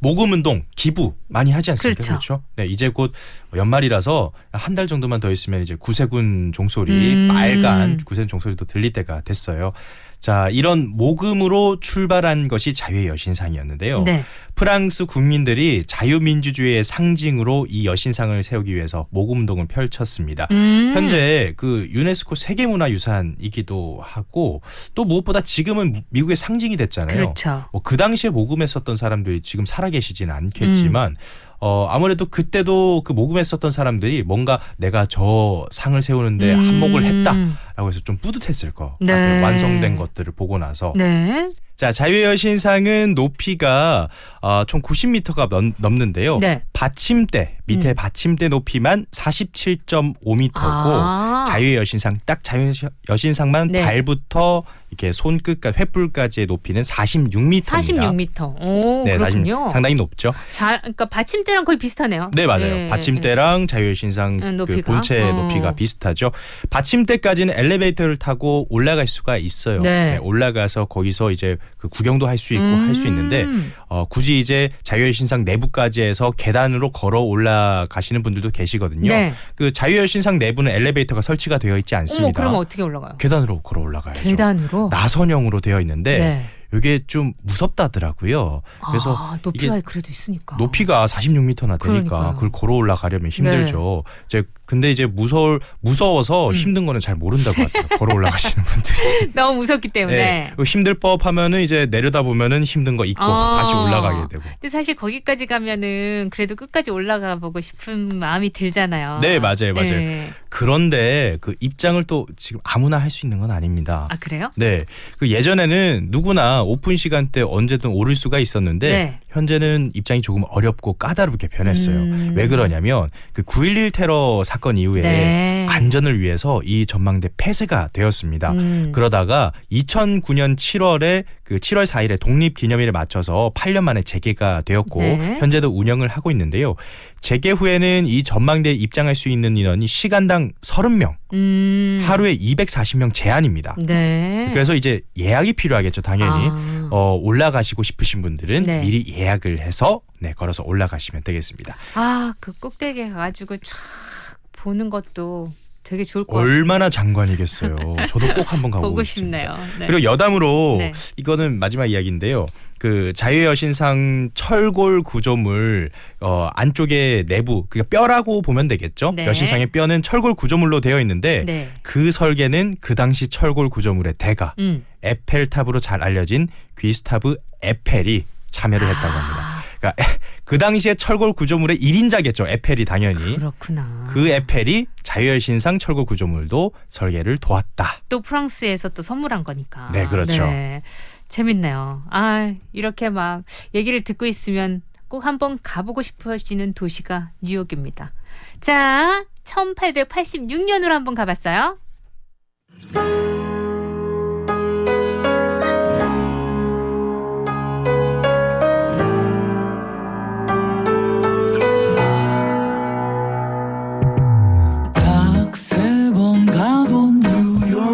모금 운동, 기부 많이 하지 않습니까? 그렇죠. 네, 이제 곧 연말이라서 한 달 정도만 더 있으면 이제 구세군 종소리, 빨간 구세군 종소리도 들릴 때가 됐어요. 자, 이런 모금으로 출발한 것이 자유의 여신상이었는데요. 네. 프랑스 국민들이 자유민주주의의 상징으로 이 여신상을 세우기 위해서 모금 운동을 펼쳤습니다. 현재 그 유네스코 세계문화유산이기도 하고 또 무엇보다 지금은 미국의 상징이 됐잖아요. 그렇죠. 뭐 그 당시에 모금했었던 사라들이 지금 살아계시지는 않겠지만 아무래도 그때도 그 모금했었던 사람들이 뭔가 내가 저 상을 세우는데 한몫을 했다라고 해서 좀 뿌듯했을 것 같아요. 완성된 것들을 보고 나서. 네. 자, 자유의 여신상은 높이가 총 90m가 넘는데요. 네. 받침대, 밑에 받침대 높이만 47.5m고 자유의 여신상, 딱 자유의 여신상만 발부터 이렇게 손끝까지 횃불까지의 높이는 46m입니다. 46m. 오, 네, 그렇군요. 상당히 높죠. 그러니까 받침대랑 거의 비슷하네요. 네, 맞아요. 받침대랑 자유의 여신상 그 본체 높이가 비슷하죠. 받침대까지는 엘리베이터를 타고 올라갈 수가 있어요. 네, 올라가서 거기서 이제 그 구경도 할 수 있고 할 수 있는데 굳이 이제 자유의 여신상 내부까지 해서 계단으로 걸어 올라가시는 분들도 계시거든요. 네. 그 자유의 여신상 내부는 엘리베이터가 설치가 되어 있지 않습니다. 그럼 어떻게 올라가요? 계단으로 걸어 올라가야죠. 계단으로? 나선형으로 되어 있는데 이게 좀 무섭다더라고요. 그래서 높이가 이게 그래도 있으니까. 높이가 46m나 되니까 그걸 걸어 올라가려면 힘들죠. 근데 이제 무서워서 힘든 거는 잘 모른다고 하더라고요. 걸어 올라가시는 분들이. 너무 무섭기 때문에. 네. 힘들 법 하면은 이제 내려다 보면은 힘든 거 있고 다시 올라가게 되고. 근데 사실 거기까지 가면은 그래도 끝까지 올라가 보고 싶은 마음이 들잖아요. 네, 맞아요. 네. 그런데 그 입장을 또 지금 아무나 할 수 있는 건 아닙니다. 아, 그래요? 네. 그 예전에는 누구나 오픈 시간대 언제든 오를 수가 있었는데 현재는 입장이 조금 어렵고 까다롭게 변했어요. 왜 그러냐면 그 9.11 테러 사건 이후에 안전을 위해서 이 전망대 폐쇄가 되었습니다. 그러다가 2009년 7월에 그 7월 4일에 독립기념일에 맞춰서 8년 만에 재개가 되었고 현재도 운영을 하고 있는데요. 재개 후에는 이 전망대에 입장할 수 있는 인원이 시간당 30명, 하루에 240명 제한입니다. 그래서 이제 예약이 필요하겠죠, 당연히. 올라가시고 싶으신 분들은 미리 예약을 해서 걸어서 올라가시면 되겠습니다. 그 꼭대기에 가가지고 쫙 보는 것도 되게 좋을 것 같아요. 얼마나 장관이겠어요. 저도 꼭 한번 가보고 보고 싶습니다. 싶네요. 그리고 여담으로 이거는 마지막 이야기인데요. 그 자유의 여신상 철골 구조물 안쪽에 내부 그러니까 뼈라고 보면 되겠죠. 여신상의 뼈는 철골 구조물로 되어 있는데 그 설계는 그 당시 철골 구조물의 대가 에펠탑으로 잘 알려진 귀스타브 에펠이 참여를 했다고 합니다. 그러니까 그 당시에 철골 구조물의 1인자겠죠. 에펠이 당연히. 그렇구나. 그 에펠이 자유의 신상 철골 구조물도 설계를 도왔다. 또 프랑스에서 또 선물한 거니까. 네, 그렇죠. 재밌네요. 이렇게 막 얘기를 듣고 있으면 꼭 한번 가보고 싶어지는 도시가 뉴욕입니다. 자, 1886년으로 한번 가봤어요. 세 번 가본 뉴욕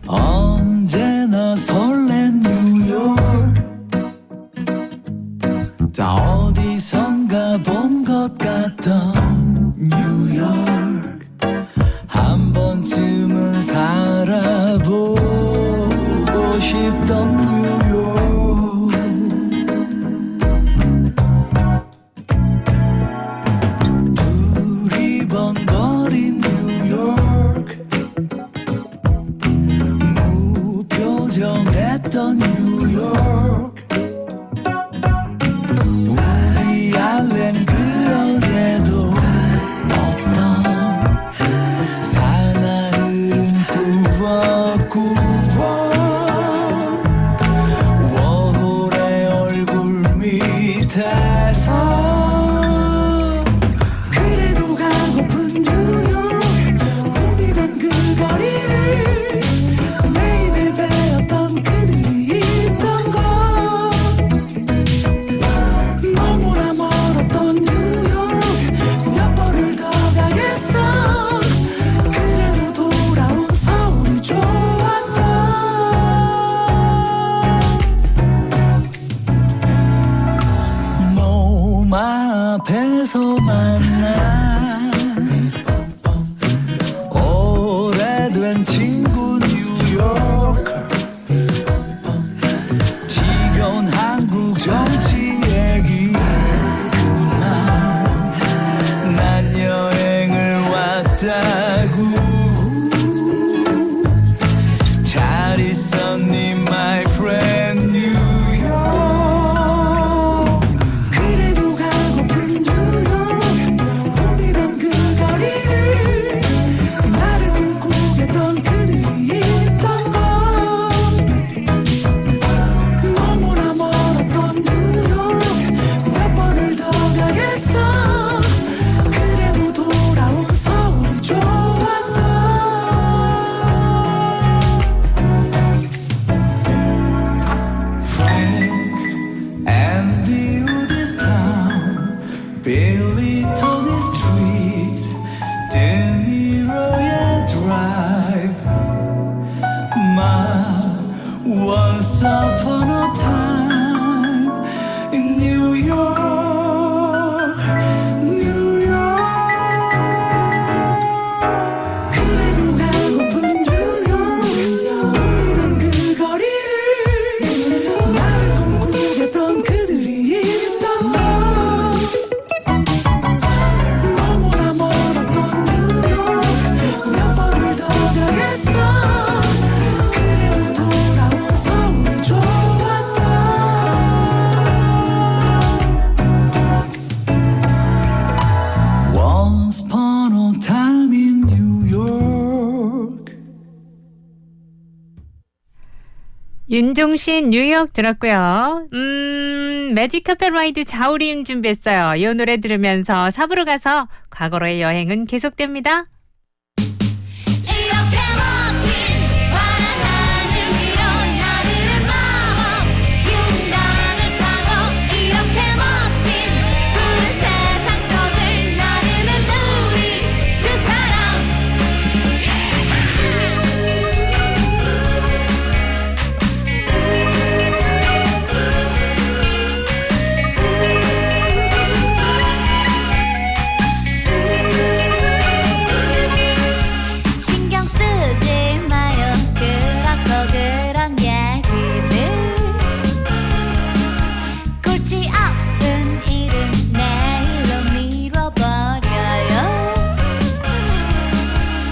언제나 설렌 뉴욕 다 어디선가 본 것 같던 뉴욕 한 번 있다고 잘 있었니 my friend 뉴욕 그래도 가고픈 뉴욕 붐비던 그 거리를 나를 꿈꾸게 했던 그들이 있던 건 너무나 멀었던 뉴욕 몇 번을 더 가겠어 그래도 돌아온 서울이 좋았다 Andy Woody's town, Billy Tony's street, De Niro's drive. My once upon a time in New York, New York. 그래도 가고픈 뉴욕, 붐비던 그 거리를 나를 꿈꾸겠던 그들이 있던 건 너무나 멀었던 뉴욕 몇 번을 더 가겠어 그래도 돌아온 서울이 좋았다 Once upon a time in New York 윤종신 뉴욕 들었고요. 매직 카페 라이드 자우림 준비했어요. 이 노래 들으면서 삽으로 가서 과거로의 여행은 계속됩니다. 이렇게 멋진 파란 하늘 위로 나르는 마법 윤곽을 타고 이렇게 멋진 푸른 세상 속을 나르는 우리 두 사람 신경 쓰지 마요 그렇고 그런 얘기들 골치 아픈 일은 내일로 미뤄버려요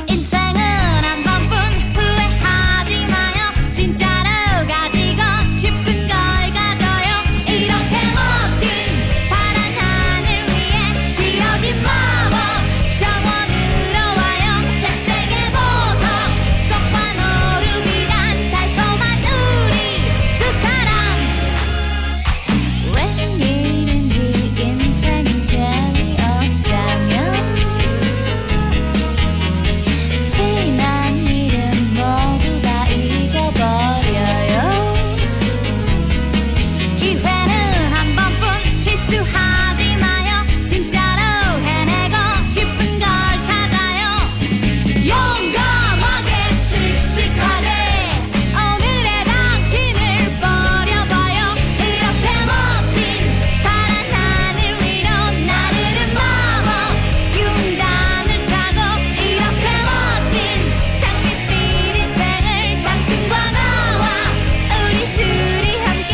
인생은 한 번뿐 후회하지 마요 진짜로 가지고 싶은 걸 가져요 이렇게 멋진 파란 하늘 위에 지어진 마법 정원으로 와요 색색의 보석 꽃과 노루비단 달콤한 우리 두 사람 웬일인지 인생은 재미없다면 지난 일은 모두 다 잊어버려요 기회는 한 번뿐 실수하지 마요 진짜로 해내고 싶은 걸 찾아요 용감하게 씩씩하게 오늘의 당신을 버려봐요 이렇게 멋진 파란 하늘 위로 나르는 마법 윤단을 타고 이렇게 멋진 장밋빛 인생을 당신과 나와 우리 둘이 함께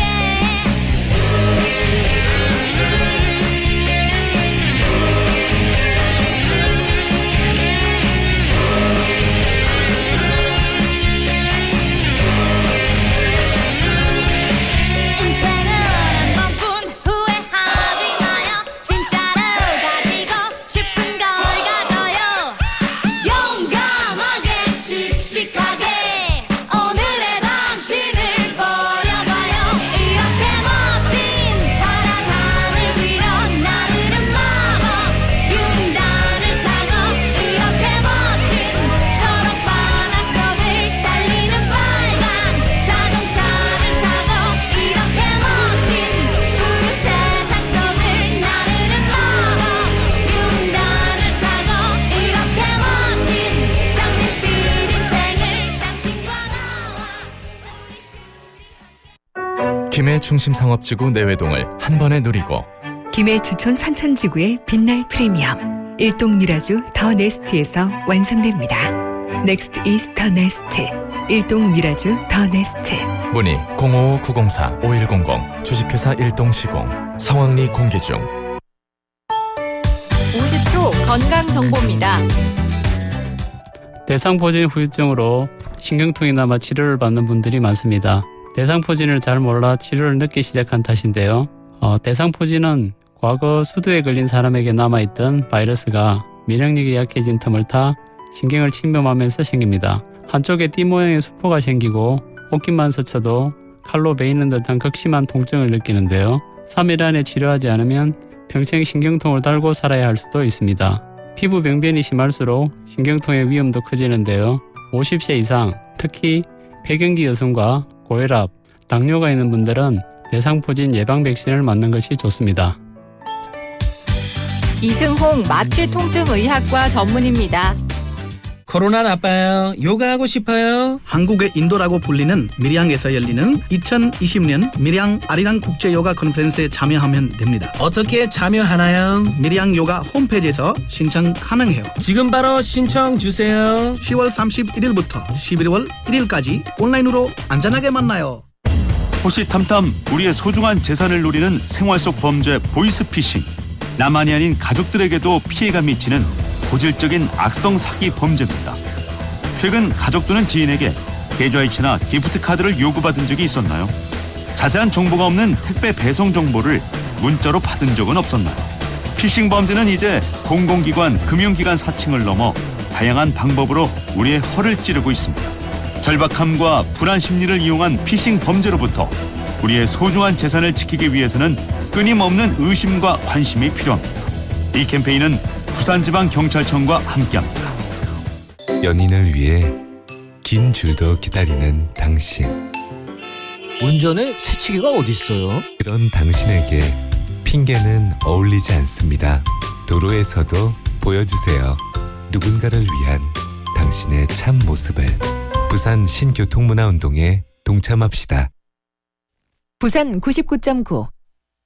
인생은 한 번뿐 후회하지 마요 진짜로 가지고 싶은 걸 가져요 용감하게 씩씩하게 오늘의 당신을 버려봐요 이렇게 멋진 파란 하늘 위로 나르는 마법 윤단을 타고 이렇게 멋진 초록바다 속을 달리는 빨간 자동차를 타고 이렇게 멋진 푸른 세상 속을 나르는 마법 윤단을 타고 이렇게 멋진 장밋빛 인생을 당신과 나와 김해 중심상업지구 내외동을 한 번에 누리고 김해 주촌 산천지구의 빛날 프리미엄 일동 미라주 더 네스트에서 완성됩니다. 넥스트 이스 더 네스트 일동 미라주 더 네스트 문의 055-904-5100 주식회사 일동시공 성황리 공개 중 50초 건강 정보입니다. 대상포진 후유증으로 신경통이 남아 치료를 받는 분들이 많습니다. 대상포진을 잘 몰라 치료를 늦게 시작한 탓인데요. 대상포진은 과거 수두에 걸린 사람에게 남아있던 바이러스가 면역력이 약해진 틈을 타 신경을 침범하면서 생깁니다. 한쪽에 띠 모양의 수포가 생기고 옷깃만 스쳐도 칼로 베이는 듯한 극심한 통증을 느끼는데요. 3일 안에 치료하지 않으면 평생 신경통을 달고 살아야 할 수도 있습니다. 피부 병변이 심할수록 신경통의 위험도 커지는데요. 50세 이상, 특히 폐경기 여성과 고혈압, 당뇨가 있는 분들은 대상포진 예방 백신을 맞는 것이 좋습니다. 이승홍 마취통증의학과 전문입니다. 코로나 나빠요. 요가하고 싶어요. 한국의 인도라고 불리는 밀양에서 열리는 2020년 밀양 아리랑 국제 요가 컨퍼런스에 참여하면 됩니다. 어떻게 참여하나요? 밀양 요가 홈페이지에서 신청 가능해요. 지금 바로 신청 주세요. 10월 31일부터 11월 1일까지 온라인으로 안전하게 만나요. 호시탐탐 우리의 소중한 재산을 노리는 생활 속 범죄 보이스피싱. 나만이 아닌 가족들에게도 피해가 미치는 고질적인 악성 사기 범죄입니다. 최근 가족 또는 지인에게 계좌이체나 기프트 카드를 요구받은 적이 있었나요? 자세한 정보가 없는 택배 배송 정보를 문자로 받은 적은 없었나요? 피싱 범죄는 이제 공공기관, 금융기관 사칭을 넘어 다양한 방법으로 우리의 허를 찌르고 있습니다. 절박함과 불안 심리를 이용한 피싱 범죄로부터 우리의 소중한 재산을 지키기 위해서는 끊임없는 의심과 관심이 필요합니다. 이 캠페인은 부산지방경찰청과 함께합니다. 연인을 위해 긴 줄도 기다리는 당신. 운전에 새치기가 어딨어요? 그런 당신에게 핑계는 어울리지 않습니다. 도로에서도 보여주세요. 누군가를 위한 당신의 참 모습을. 부산 신교통문화운동에 동참합시다. 부산 99.9,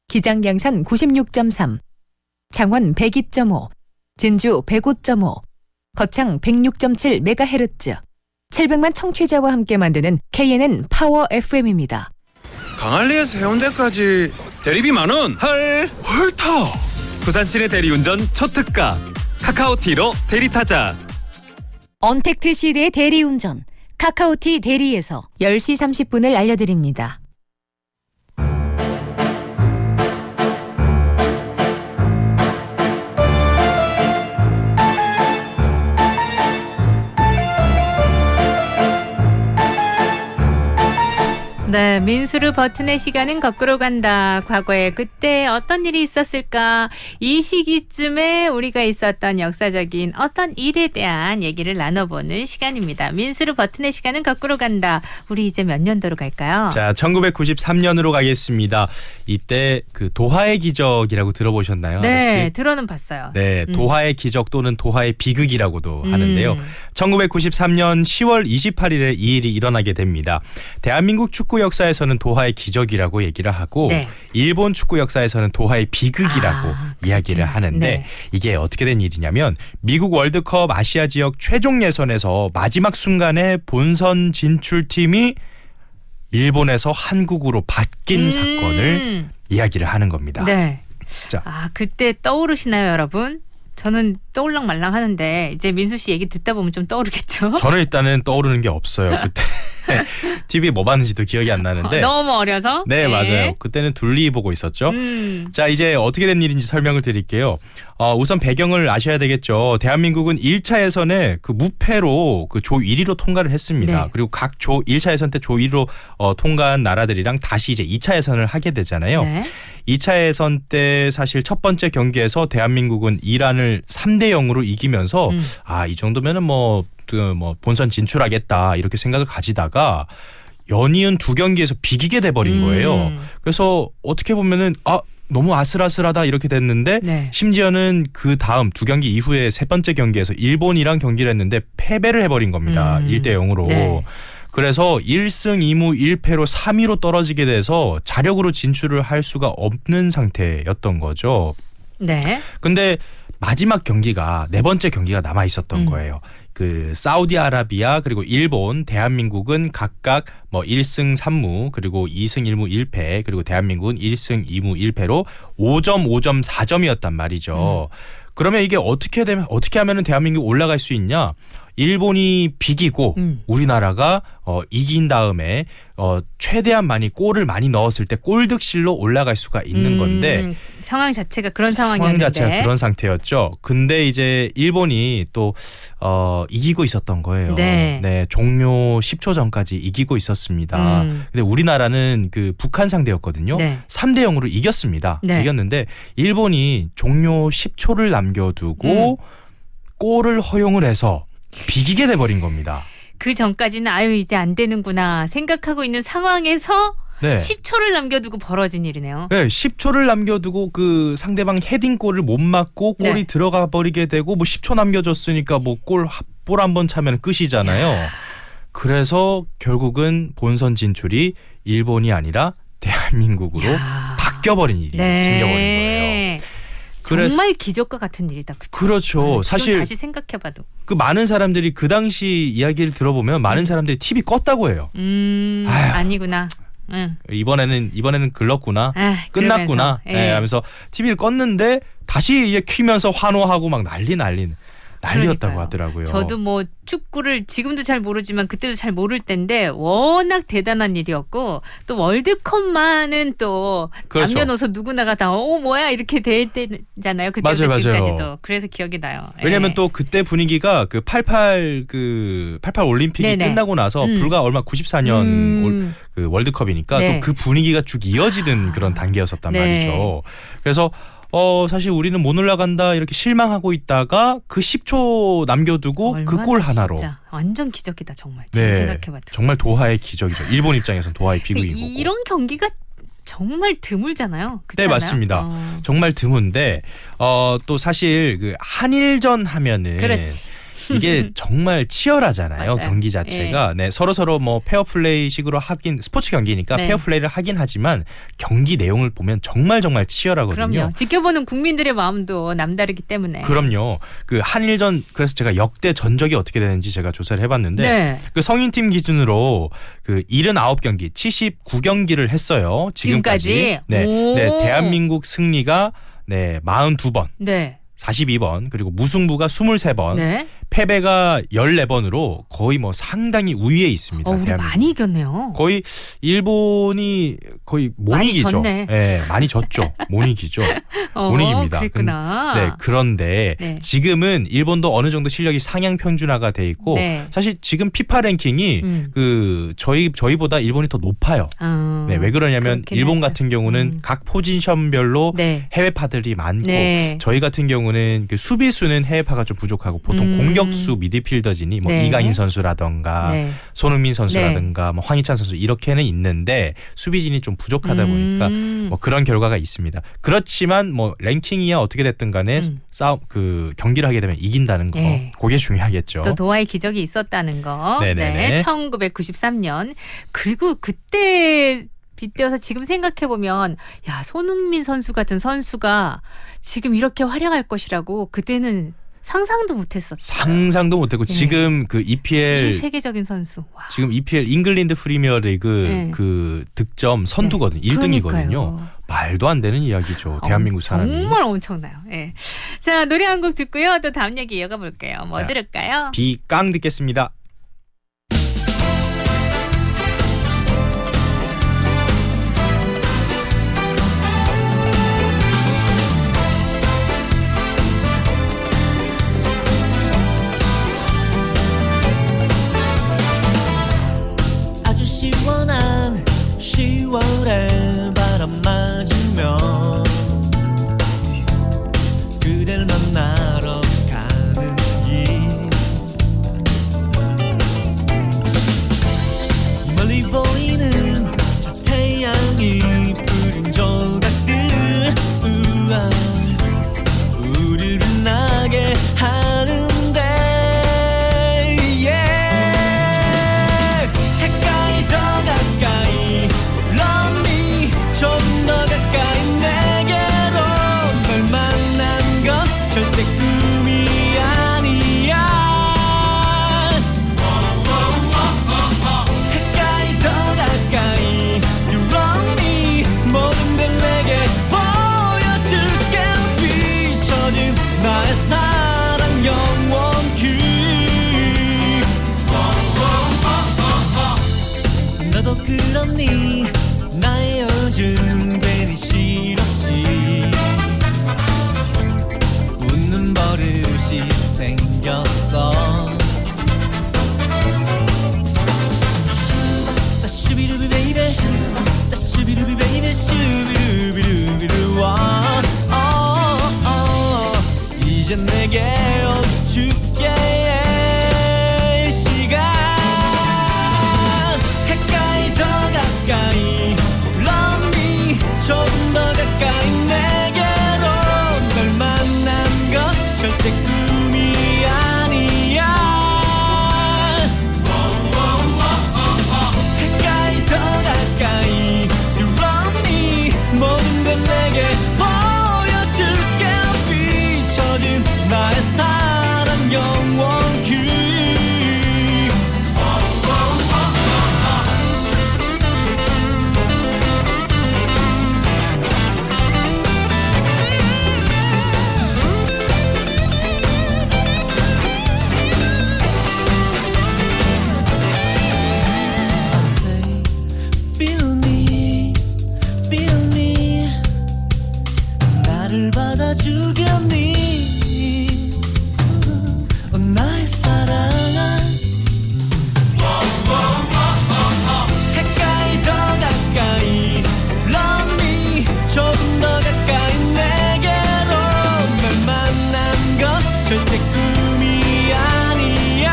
기장양산 96.3, 창원 102.5, 진주 105.5, 거창 106.7MHz, 700만 청취자와 함께 만드는 KNN 파워 FM입니다. 강안리에서 해운대까지 대리비 만원 헐 헐터. 부산 시내 대리운전 초특가 카카오티로 대리타자. 언택트 시대의 대리운전 카카오티 대리에서 10시 30분을 알려드립니다. 네, 민수르 버튼의 시간은 거꾸로 간다. 과거에 그때 어떤 일이 있었을까? 이 시기쯤에 우리가 있었던 역사적인 어떤 일에 대한 얘기를 나눠보는 시간입니다. 민수르 버튼의 시간은 거꾸로 간다. 우리 이제 몇 년도로 갈까요? 자, 1993년으로 가겠습니다. 이때 그 도하의 기적이라고 들어보셨나요? 네, 혹시? 들어는 봤어요. 네, 도하의 기적 또는 도하의 비극이라고도 하는데요. 1993년 10월 28일에 이 일이 일어나게 됩니다. 대한민국 축구 역사에서는 도하의 기적이라고 얘기를 하고 네. 일본 축구 역사에서는 도하의 비극이라고 이야기를 하는데 네. 이게 어떻게 된 일이냐면 미국 월드컵 아시아 지역 최종 예선에서 마지막 순간에 본선 진출팀이 일본에서 한국으로 바뀐 사건을 이야기를 하는 겁니다. 네. 자. 그때 떠오르시나요, 여러분? 저는 떠올랑말랑 하는데 이제 민수 씨 얘기 듣다 보면 좀 떠오르겠죠? 저는 일단은 떠오르는 게 없어요. 그때 TV에 뭐 봤는지도 기억이 안 나는데 너무 어려서? 네, 맞아요. 그때는 둘리 보고 있었죠. 자, 이제 어떻게 된 일인지 설명을 드릴게요. 우선 배경을 아셔야 되겠죠. 대한민국은 1차 예선에 그 무패로 그 조 1위로 통과를 했습니다. 네. 그리고 각 조 1차 예선 때 조 1위로 통과한 나라들이랑 다시 이제 2차 예선을 하게 되잖아요. 네. 2차 예선 때 사실 첫 번째 경기에서 대한민국은 이란을 3대 0으로 이기면서 이 정도면은 뭐 본선 진출하겠다 이렇게 생각을 가지다가 연이은 두 경기에서 비기게 돼버린 거예요. 그래서 어떻게 보면은 너무 아슬아슬하다 이렇게 됐는데 네. 심지어는 그 다음 두 경기 이후에 세 번째 경기에서 일본이랑 경기를 했는데 패배를 해버린 겁니다. 1대 0으로. 네. 그래서 1승 2무 1패로 3위로 떨어지게 돼서 자력으로 진출을 할 수가 없는 상태였던 거죠. 네. 근데 마지막 경기가 네 번째 경기가 남아 있었던 거예요. 그 사우디아라비아 그리고 일본, 대한민국은 각각 뭐 1승 3무 그리고 2승 1무 1패 그리고 대한민국은 1승 2무 1패로 5점 5점 4점이었단 말이죠. 그러면 이게 어떻게 하면은 대한민국이 올라갈 수 있냐? 일본이 비기고 우리나라가 이긴 다음에 최대한 많이 골을 많이 넣었을 때 골득실로 올라갈 수가 있는 건데 상황 자체가 그런 상황이었는데 상황 자체가 그런 상태였죠. 근데 이제 일본이 또 이기고 있었던 거예요. 네. 종료 10초 전까지 이기고 있었습니다. 근데 우리나라는 그 북한 상대였거든요. 네. 3대 0으로 이겼습니다. 네. 이겼는데 일본이 종료 10초를 남겨두고 골을 허용을 해서 비기게 돼버린 겁니다. 그 전까지는 아유 이제 안 되는구나 생각하고 있는 상황에서 네. 10초를 남겨두고 벌어진 일이네요. 네, 10초를 남겨두고 그 상대방 헤딩골을 못 맞고 골이 네. 들어가 버리게 되고 뭐 10초 남겨줬으니까 뭐 골 한 번 차면 끝이잖아요. 그래서 결국은 본선 진출이 일본이 아니라 대한민국으로 바뀌어버린 일이 생겨버린 거예요. 정말 기적과 같은 일이다. 그쵸? 그렇죠. 사실 다시 생각해봐도 그 많은 사람들이 그 당시 이야기를 들어보면 많은 사람들이 TV 껐다고 해요. 아니구나. 이번에는 글렀구나. 끝났구나. 그러면서, 예. 하면서 TV를 껐는데 다시 이제 키면서 환호하고 막 난리였다고 그러니까요. 하더라고요. 저도 뭐 축구를 지금도 잘 모르지만 그때도 잘 모를 때인데 워낙 대단한 일이었고 또 월드컵만은 또 그렇죠. 남녀노소 누구나가 다 뭐야 이렇게 되잖아요. 그때부터 맞아요. 지금까지도. 그래서 기억이 나요. 왜냐면 또 그때 분위기가 그 88 올림픽이 네네. 끝나고 나서 불과 얼마 94년 그 월드컵이니까 네. 또 그 분위기가 쭉 이어지던 그런 단계였었단 네. 말이죠. 그래서 사실 우리는 못 올라간다 이렇게 실망하고 있다가 그 10초 남겨두고 그 골 하나로 진짜 완전 기적이다 정말. 지금 네, 생각해봐도. 정말 도하의 기적이죠. 일본 입장에서는 도하의 비극인 거고. 이런 경기가 정말 드물잖아요. 그렇지 네, 않아요? 맞습니다. 정말 드문데 또 사실 그 한일전 하면은 그렇지. 이게 정말 치열하잖아요. 맞아요. 경기 자체가. 네, 서로 뭐 페어플레이식으로 하긴 스포츠 경기니까 네. 페어플레이를 하긴 하지만 경기 내용을 보면 정말 치열하거든요. 그럼요. 지켜보는 국민들의 마음도 남다르기 때문에. 그럼요. 그 한일전 그래서 제가 역대 전적이 어떻게 되는지 제가 조사를 해봤는데 네. 그 성인팀 기준으로 그 79경기 79경기를 했어요. 지금까지. 네, 오. 대한민국 승리가 42번. 네. 42번 그리고 무승부가 23번 네. 패배가 14번으로 거의 뭐 상당히 우위에 있습니다. 우리 많이 이겼네요. 거의 일본이 거의 못 많이 이기죠. 졌네. 네, 많이 졌죠. 못 이기죠. 못 이깁니다. 그랬구나. 네, 그런데 네. 지금은 일본도 어느 정도 실력이 상향 평준화가 돼 있고 네. 사실 지금 피파 랭킹이 그 저희보다 일본이 더 높아요. 네, 왜 그러냐면 그렇긴 일본 하죠. 같은 경우는 각 포지션별로 네. 해외파들이 많고 네. 저희 같은 경우는 그 수비수는 해외파가 좀 부족하고 보통 공격수 미드필더진이 뭐 네. 이강인 선수라던가 네. 손흥민 선수라든가 뭐 황희찬 선수 이렇게는 있는데 수비진이 좀 부족하다 보니까 뭐 그런 결과가 있습니다. 그렇지만 뭐 랭킹이야 어떻게 됐든 간에 그 경기를 하게 되면 이긴다는 거 네. 그게 중요하겠죠. 또 도하의 기적이 있었다는 거. 네네네. 네. 1993년. 그리고 그때 빗대어서 지금 생각해보면 야 손흥민 선수 같은 선수가 지금 이렇게 활약할 것이라고 그때는 상상도 못했었어요. 상상도 못했고 네. 지금 그 EPL 세계적인 선수. 와. 지금 EPL 잉글랜드 프리미어리그 네. 그 득점 선두거든요. 1등이거든요. 그러니까요. 말도 안 되는 이야기죠. 대한민국 사람이. 정말 엄청나요. 예. 자 노래 한 곡 듣고요. 또 다음 얘기 이어가 볼게요. 뭐 자, 들을까요? 비깡 듣겠습니다. 아주 시원한 10월의 바람 맞으며 그댈 만나러 가는 길 생겼어. 슈비루비 베이베 슈비루비 베이베 슈비루비루비루 이제 내게 온 축제의 시간. 가까이 더 가까이 Love me 조금 더 가까이 내게로. 널 만난 건 절대 꿈이 아니야. 가까이 더 가까이 You love me 모든 걸 내게 보여줄게. 비춰진 나의 사랑 영원히. Feel me, feel me. 나를 받아주겠니? 나의 사랑아. 가까이 더 가까이 Love me 조금 더 가까이 내게로. 널 만난 건 절대 꿈이 아니야.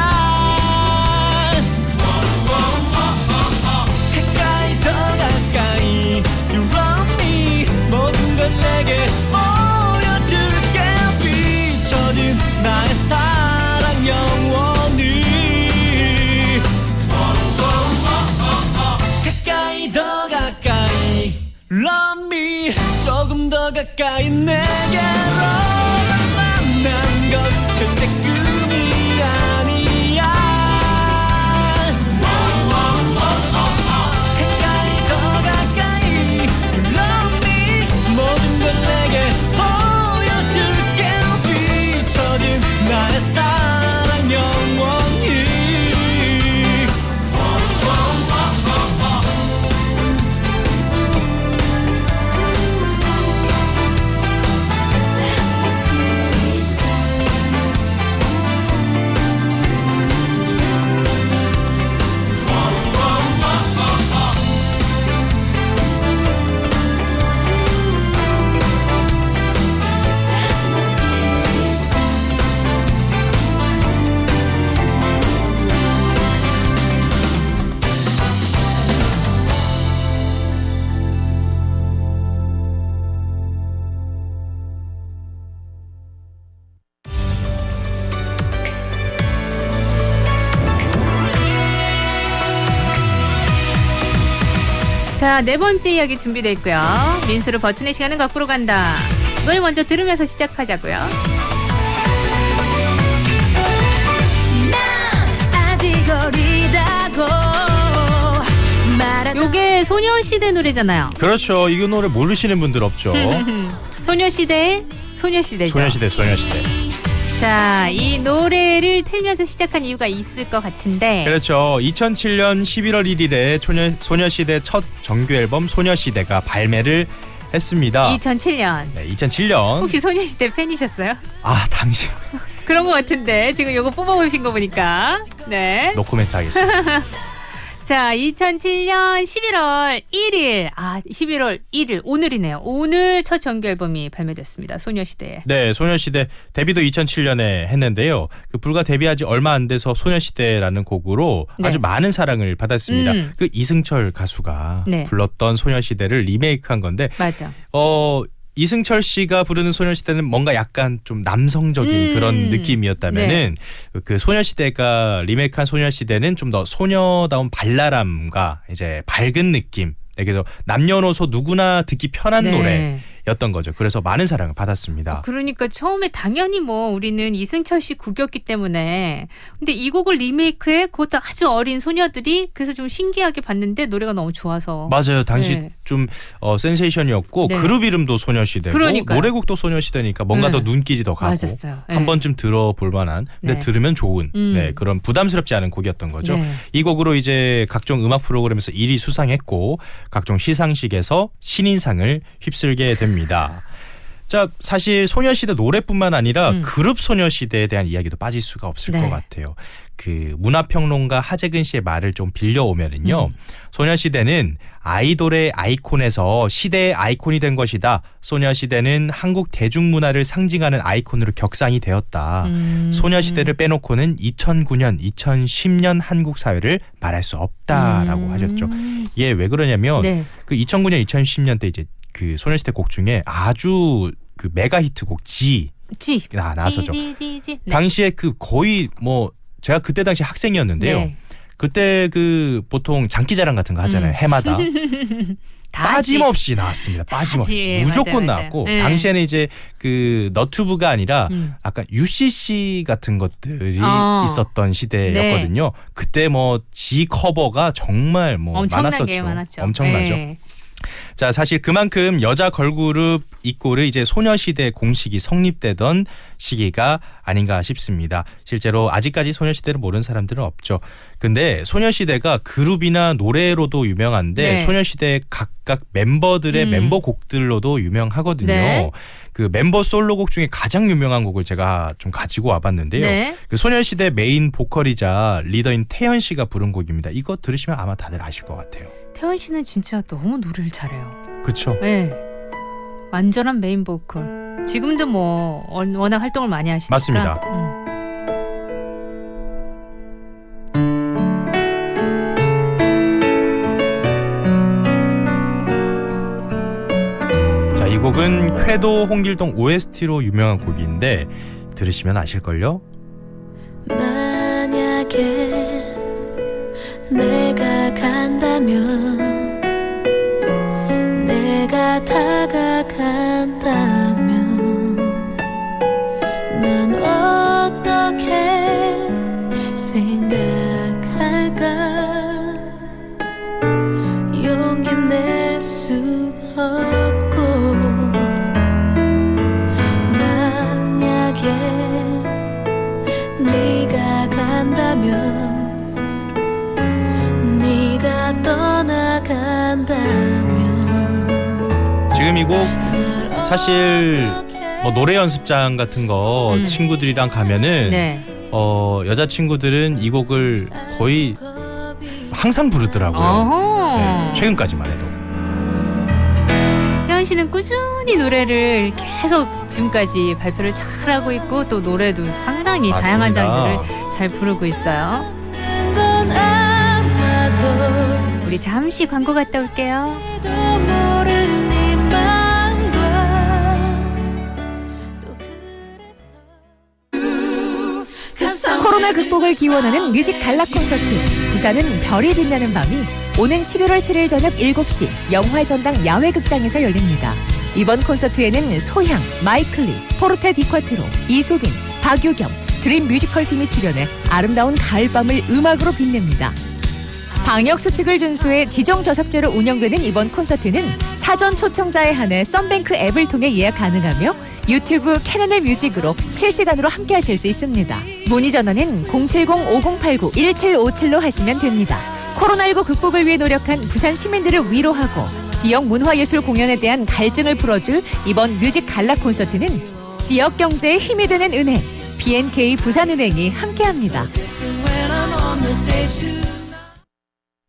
가까이 더 가까이 You love me 모든 걸 내게 보여줄게. 비춰진 나의 사랑 영원히. 가까이 더 가까이 Love me 조금 더 가까이 내게로. 널 만난 건 절대 꿈이 아니야. 가까이 더 가까이 Love me 모든 걸 내게 보여줄게. 비춰진 나의 사랑 영원히. 자, 네 번째 이야기 준비됐고요. 민수로 버튼의 시간은 거꾸로 간다. 이걸 먼저 들으면서 시작하자고요. 아직 어리다고 말하던 요게 소녀시대 노래잖아요. 그렇죠. 이 노래 모르시는 분들 없죠. 소녀시대의 소녀시대죠. 소녀시대. 자, 이 노래를 틀면서 시작한 이유가 있을 것 같은데. 그렇죠. 2007년 11월 1일에 소녀시대 첫 정규 앨범 소녀시대가 발매를 했습니다. 2007년. 네, 2007년. 혹시 소녀시대 팬이셨어요? 아, 당시 그런 것 같은데 지금 요거 뽑아오신 거 보니까. 네. 노코멘트 하겠습니다. 자, 2007년 11월 1일. 11월 1일. 오늘이네요. 오늘 첫 정규 앨범이 발매됐습니다. 소녀시대. 네, 소녀시대 데뷔도 2007년에 했는데요. 그 불과 데뷔하지 얼마 안 돼서 소녀시대라는 곡으로 네. 아주 많은 사랑을 받았습니다. 그 이승철 가수가 네. 불렀던 소녀시대를 리메이크한 건데 맞아. 이승철 씨가 부르는 소녀시대는 뭔가 약간 좀 남성적인 그런 느낌이었다면은 그 소녀시대가 리메이크한 소녀시대는 좀 더 소녀다운 발랄함과 이제 밝은 느낌. 그래서 남녀노소 누구나 듣기 편한 노래였던 거죠. 그래서 많은 사랑을 받았습니다. 그러니까 처음에 당연히 뭐 우리는 이승철 씨 곡이었기 때문에 근데 이 곡을 리메이크해 그것도 아주 어린 소녀들이 그래서 좀 신기하게 봤는데 노래가 너무 좋아서 맞아요. 당시 좀 센세이션이었고 그룹 이름도 소녀시대고 그러니까요. 노래곡도 소녀시대니까 뭔가 더 눈길이 더 가고 맞았어요. 한 번쯤 들어볼 만한 근데 들으면 좋은 그런 부담스럽지 않은 곡이었던 거죠. 이 곡으로 이제 각종 음악 프로그램에서 1위 수상했고 각종 시상식에서 신인상을 휩쓸게 됩니다. 자, 사실 소녀시대 노래뿐만 아니라 음. 그룹 소녀시대에 대한 이야기도 빠질 수가 없을 네. 것 같아요. 그 문화평론가 하재근 씨의 말을 좀 빌려오면은요. 소녀시대는 아이돌의 아이콘에서 시대의 아이콘이 된 것이다. 소녀시대는 한국 대중문화를 상징하는 아이콘으로 격상이 되었다. 소녀시대를 빼놓고는 2009년, 2010년 한국 사회를 말할 수 없다라고 하셨죠. 이게 왜 그러냐면 네. 그 2009년, 2010년 때 이제 그 소녀시대 곡 중에 아주 그 메가 히트곡 지 나왔었죠. 네. 당시에 그 거의 뭐 제가 그때 당시 학생이었는데요. 네. 그때 그 보통 장기자랑 같은 거 하잖아요. 해마다. 빠짐없이 나왔습니다. 빠짐없이. 예, 무조건 맞아요. 나왔고 네. 당시에는 이제 그 너튜브가 아니라 아까 UCC 같은 것들이 있었던 시대였거든요. 그때 뭐 지 커버가 정말 뭐 엄청나게 많았었죠. 많았죠. 엄청나죠. 네. 자, 사실 그만큼 여자 걸그룹 이꼬르 이제 소녀시대 공식이 성립되던 시기가 아닌가 싶습니다. 실제로 아직까지 소녀시대를 모르는 사람들은 없죠. 근데 소녀시대가 그룹이나 노래로도 유명한데 네. 소녀시대 각각 멤버들의 멤버 곡들로도 유명하거든요. 네. 그 멤버 솔로곡 중에 가장 유명한 곡을 제가 좀 가지고 와봤는데요. 네. 그 소녀시대 메인 보컬이자 리더인 태연 씨가 부른 곡입니다. 이거 들으시면 아마 다들 아실 것 같아요. 태연 씨는 진짜 너무 노래를 잘해요. 그렇죠. 네. 완전한 메인 보컬. 지금도 뭐 워낙 활동을 많이 하시니까. 맞습니다. 자, 이 곡은 쾌도 홍길동 OST로 유명한 곡인데 들으시면 아실걸요? 만약에 내가 간다면 내가 다가간다면 난 어떻게 생각할까 용기 낼 수 없고 만약에 네가 간다면 네가 떠나간다면 지금 이 곡 사실 뭐 노래 연습장 같은 거 친구들이랑 가면은 네. 여자친구들은 이 곡을 거의 항상 부르더라고요. 어허. 네, 최근까지만 해도. 태연 씨는 꾸준히 노래를 계속 지금까지 발표를 잘하고 있고 또 노래도 상당히 다양한 맞습니다. 장르를 잘 부르고 있어요. 건 아마도 우리 잠시 광고 갔다 올게요. 모른 네 맘과 코로나 극복을 기원하는 뮤직 갈라 콘서트 부산은 별이 빛나는 밤이 오는 11월 7일 저녁 7시 영화전당 야외극장에서 열립니다. 이번 콘서트에는 소향, 마이클리, 포르테 디쿼트로, 이소빈, 박유경, 드림 뮤지컬 팀이 출연해 아름다운 가을밤을 음악으로 빛냅니다. 방역수칙을 준수해 지정좌석제로 운영되는 이번 콘서트는 사전 초청자에 한해 썬뱅크 앱을 통해 예약 가능하며 유튜브 캐나다 뮤직으로 실시간으로 함께하실 수 있습니다. 문의 전화는 070-5089-1757로 하시면 됩니다. 코로나19 극복을 위해 노력한 부산 시민들을 위로하고 지역 문화예술 공연에 대한 갈증을 풀어줄 이번 뮤직 갈라 콘서트는 지역 경제에 힘이 되는 은행 BNK 부산은행이 함께합니다.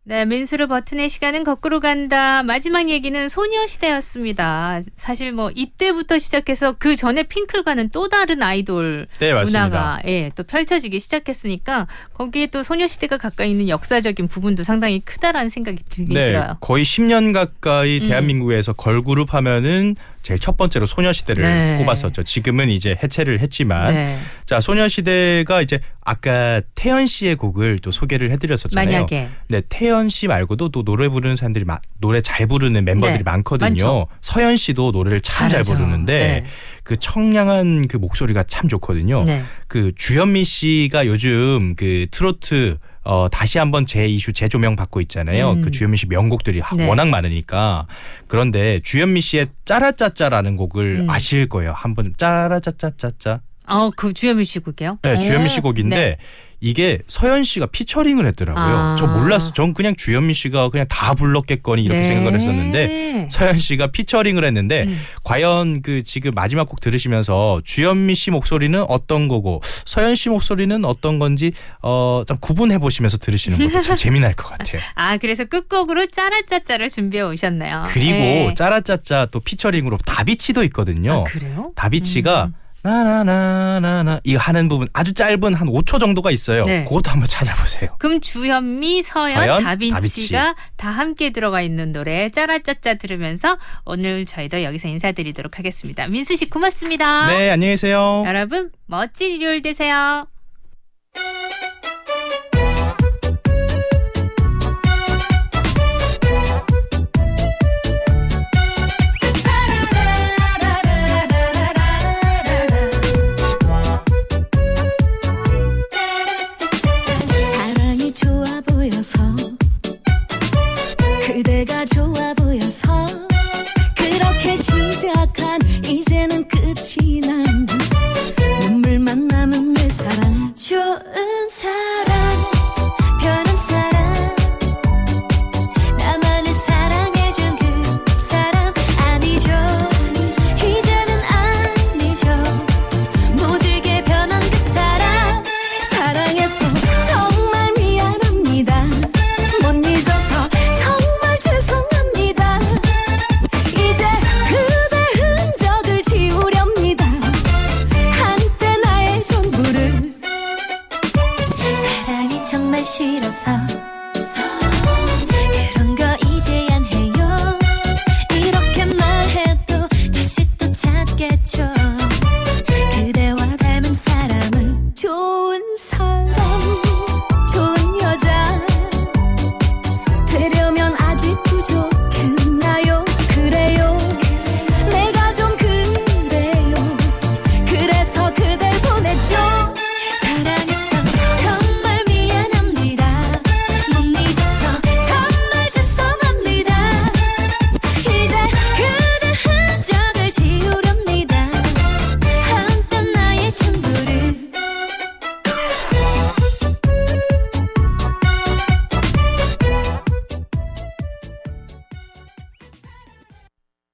네, 민수르 버튼의 시간은 거꾸로 간다. 마지막 얘기는 소녀시대였습니다. 사실 뭐 이때부터 시작해서 그 전에 핑클과는 또 다른 아이돌 네, 맞습니다. 문화가 또 펼쳐지기 시작했으니까 거기에 또 소녀시대가 가까이 있는 역사적인 부분도 상당히 크다라는 생각이 들긴 들어요. 거의 10년 가까이 대한민국에서 걸그룹 하면은 제일 첫 번째로 소녀시대를 네. 꼽았었죠. 지금은 이제 해체를 했지만 네. 자, 소녀시대가 이제 아까 태연 씨의 곡을 또 소개를 해드렸었잖아요. 만약에. 네, 태연 씨 말고도 또 노래 부르는 사람들이 노래 잘 부르는 멤버들이 네, 많거든요. 많죠. 서연 씨도 노래를 참 잘 잘하죠. 부르는데 네. 그 청량한 그 목소리가 참 좋거든요. 네. 그 주현미 씨가 요즘 그 트로트 다시 한번 재이슈 재조명 받고 있잖아요. 그 주현미 씨 명곡들이 네. 워낙 많으니까. 그런데 주현미 씨의 짜라짜짜라는 곡을 아실 거예요. 한번 짜라짜짜짜짜 그 주현미 씨 곡이요? 네, 주현미 씨 곡인데 네. 이게 서현 씨가 피처링을 했더라고요. 저 몰랐어. 전 그냥 주현미 씨가 그냥 다 불렀겠거니 이렇게 네. 생각을 했었는데 서현 씨가 피처링을 했는데 과연 그 지금 마지막 곡 들으시면서 주현미 씨 목소리는 어떤 거고 서현 씨 목소리는 어떤 건지 좀 구분해 보시면서 들으시는 것도 참 재미날 것 같아요. 그래서 끝곡으로 짜라짜짜를 준비해 오셨네요. 그리고 네. 짜라짜짜 또 피처링으로 다비치도 있거든요. 그래요? 다비치가 나나나나나 이거 하는 부분 아주 짧은 한 5초 정도가 있어요. 네. 그것도 한번 찾아보세요. 그럼 주현미, 서연, 서연, 다빈치가 다 함께 들어가 있는 노래 짜라짜짜 들으면서 오늘 저희도 여기서 인사드리도록 하겠습니다. 민수 씨 고맙습니다. 네, 안녕히 계세요. 여러분 멋진 일요일 되세요. 사랑이 좋아 보여서 그대가 좋아 보여서 그렇게 시작한 이제는 끝이 난 눈물만 남은 내 사랑 좋은 사람 편한 사람 나만을 사랑해준 그 사람 아니죠 이제는 아니죠 모질게 변한 그 사람 사랑해서 정말 미안합니다 못 잊어서 정말 죄송합니다 이제 그대 흔적을 지우렵니다 한때 나의 전부를 사랑이 정말 싫어서